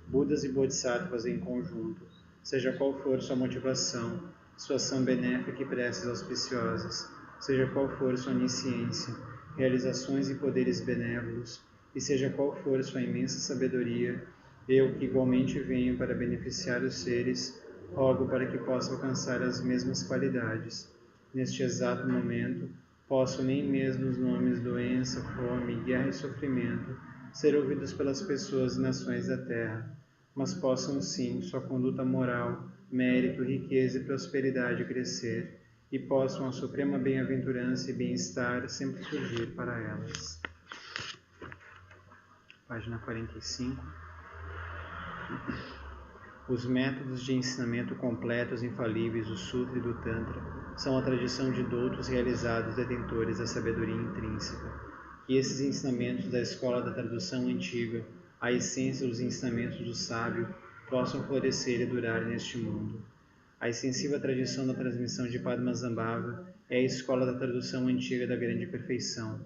Budas e Bodhisattvas em conjunto, seja qual for sua motivação, sua ação benéfica e preces auspiciosas, seja qual for sua onisciência, realizações e poderes benévolos, e seja qual for sua imensa sabedoria, eu, que igualmente venho para beneficiar os seres, rogo para que possa alcançar as mesmas qualidades. Neste exato momento, posso nem mesmo os nomes doença, fome, guerra e sofrimento ser ouvidos pelas pessoas e nações da terra, mas possam sim sua conduta moral, mérito, riqueza e prosperidade crescer, e possam a suprema bem-aventurança e bem-estar sempre surgir para elas. Página 45. Os métodos de ensinamento completos e infalíveis do Sutra e do Tantra são a tradição de doutos realizados detentores da sabedoria intrínseca. E esses ensinamentos da escola da tradução antiga, a essência dos ensinamentos do sábio, possam florescer e durar neste mundo. A extensiva tradição da transmissão de Padmasambhava é a escola da tradução antiga da grande perfeição.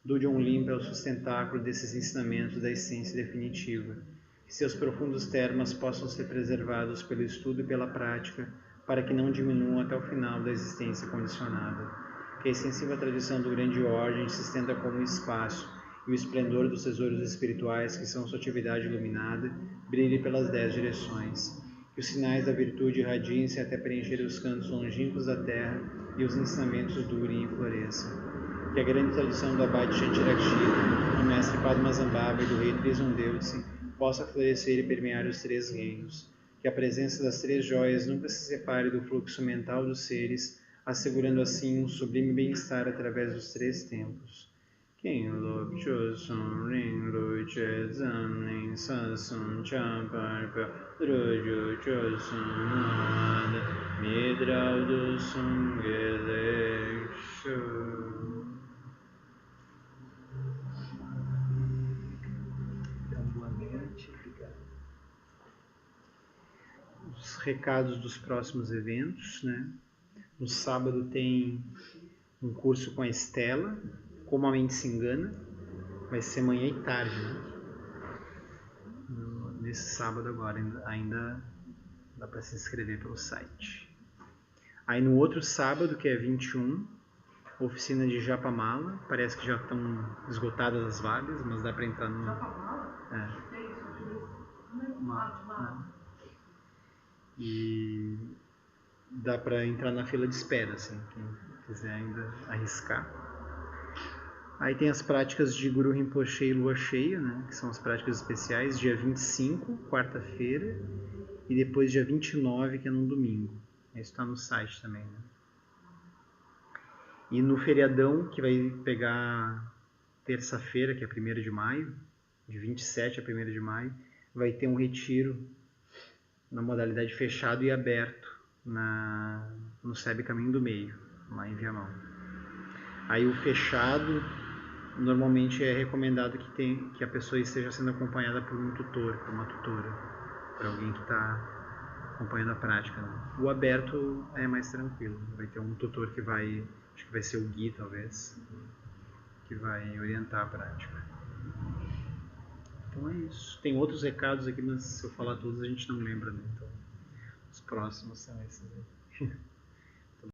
Dudjom Limpa é o sustentáculo desses ensinamentos da essência definitiva. Que seus profundos termas possam ser preservados pelo estudo e pela prática, para que não diminuam até o final da existência condicionada. Que a extensiva tradição do grande ordem se estenda como o espaço, e o esplendor dos tesouros espirituais, que são sua atividade iluminada, brilhe pelas 10 direções. Que os sinais da virtude irradiem-se até preencher os cantos longínquos da terra e os ensinamentos durem e floresçam. Que a grande tradição do Abade Shantirakshita, do mestre Padmasambhava e do rei Trisundeusi possa florescer e permear os 3 reinos. Que a presença das 3 joias nunca se separe do fluxo mental dos seres, assegurando assim um sublime bem-estar através dos 3 tempos. Quem Lop Chosun Ring Lu Che Zam Ning Sasun Champarpa Druju Chosun Nada Midrau do Sungelexu. Então, boa noite, obrigado. Os recados dos próximos eventos, né? No sábado tem um curso com a Estela, Como a Mente se Engana, vai ser manhã e tarde, né? Nesse sábado agora, ainda dá para se inscrever pelo site. Aí no outro sábado, que é 21, oficina de Japamala, parece que já estão esgotadas as vagas, mas dá para entrar no... Japamala? É. É isso, E dá para entrar na fila de espera, assim, quem quiser ainda arriscar. Aí tem as práticas de Guru Rinpoche e Lua Cheia, né, que são as práticas especiais, dia 25, quarta-feira, e depois dia 29, que é no domingo. Isso está no site também, né? E no feriadão, que vai pegar terça-feira, que é 1º de maio, de 27 a 1º de maio, vai ter um retiro na modalidade fechado e aberto no SEB Caminho do Meio, lá em Viamão. Aí o fechado, normalmente é recomendado que a pessoa esteja sendo acompanhada por um tutor, por uma tutora, por alguém que está acompanhando a prática, né? O aberto é mais tranquilo, vai ter um tutor que vai, acho que vai ser o Gui talvez, que vai orientar a prática. Então é isso. Tem outros recados aqui, mas se eu falar todos a gente não lembra, né? Então, os próximos são esses aí.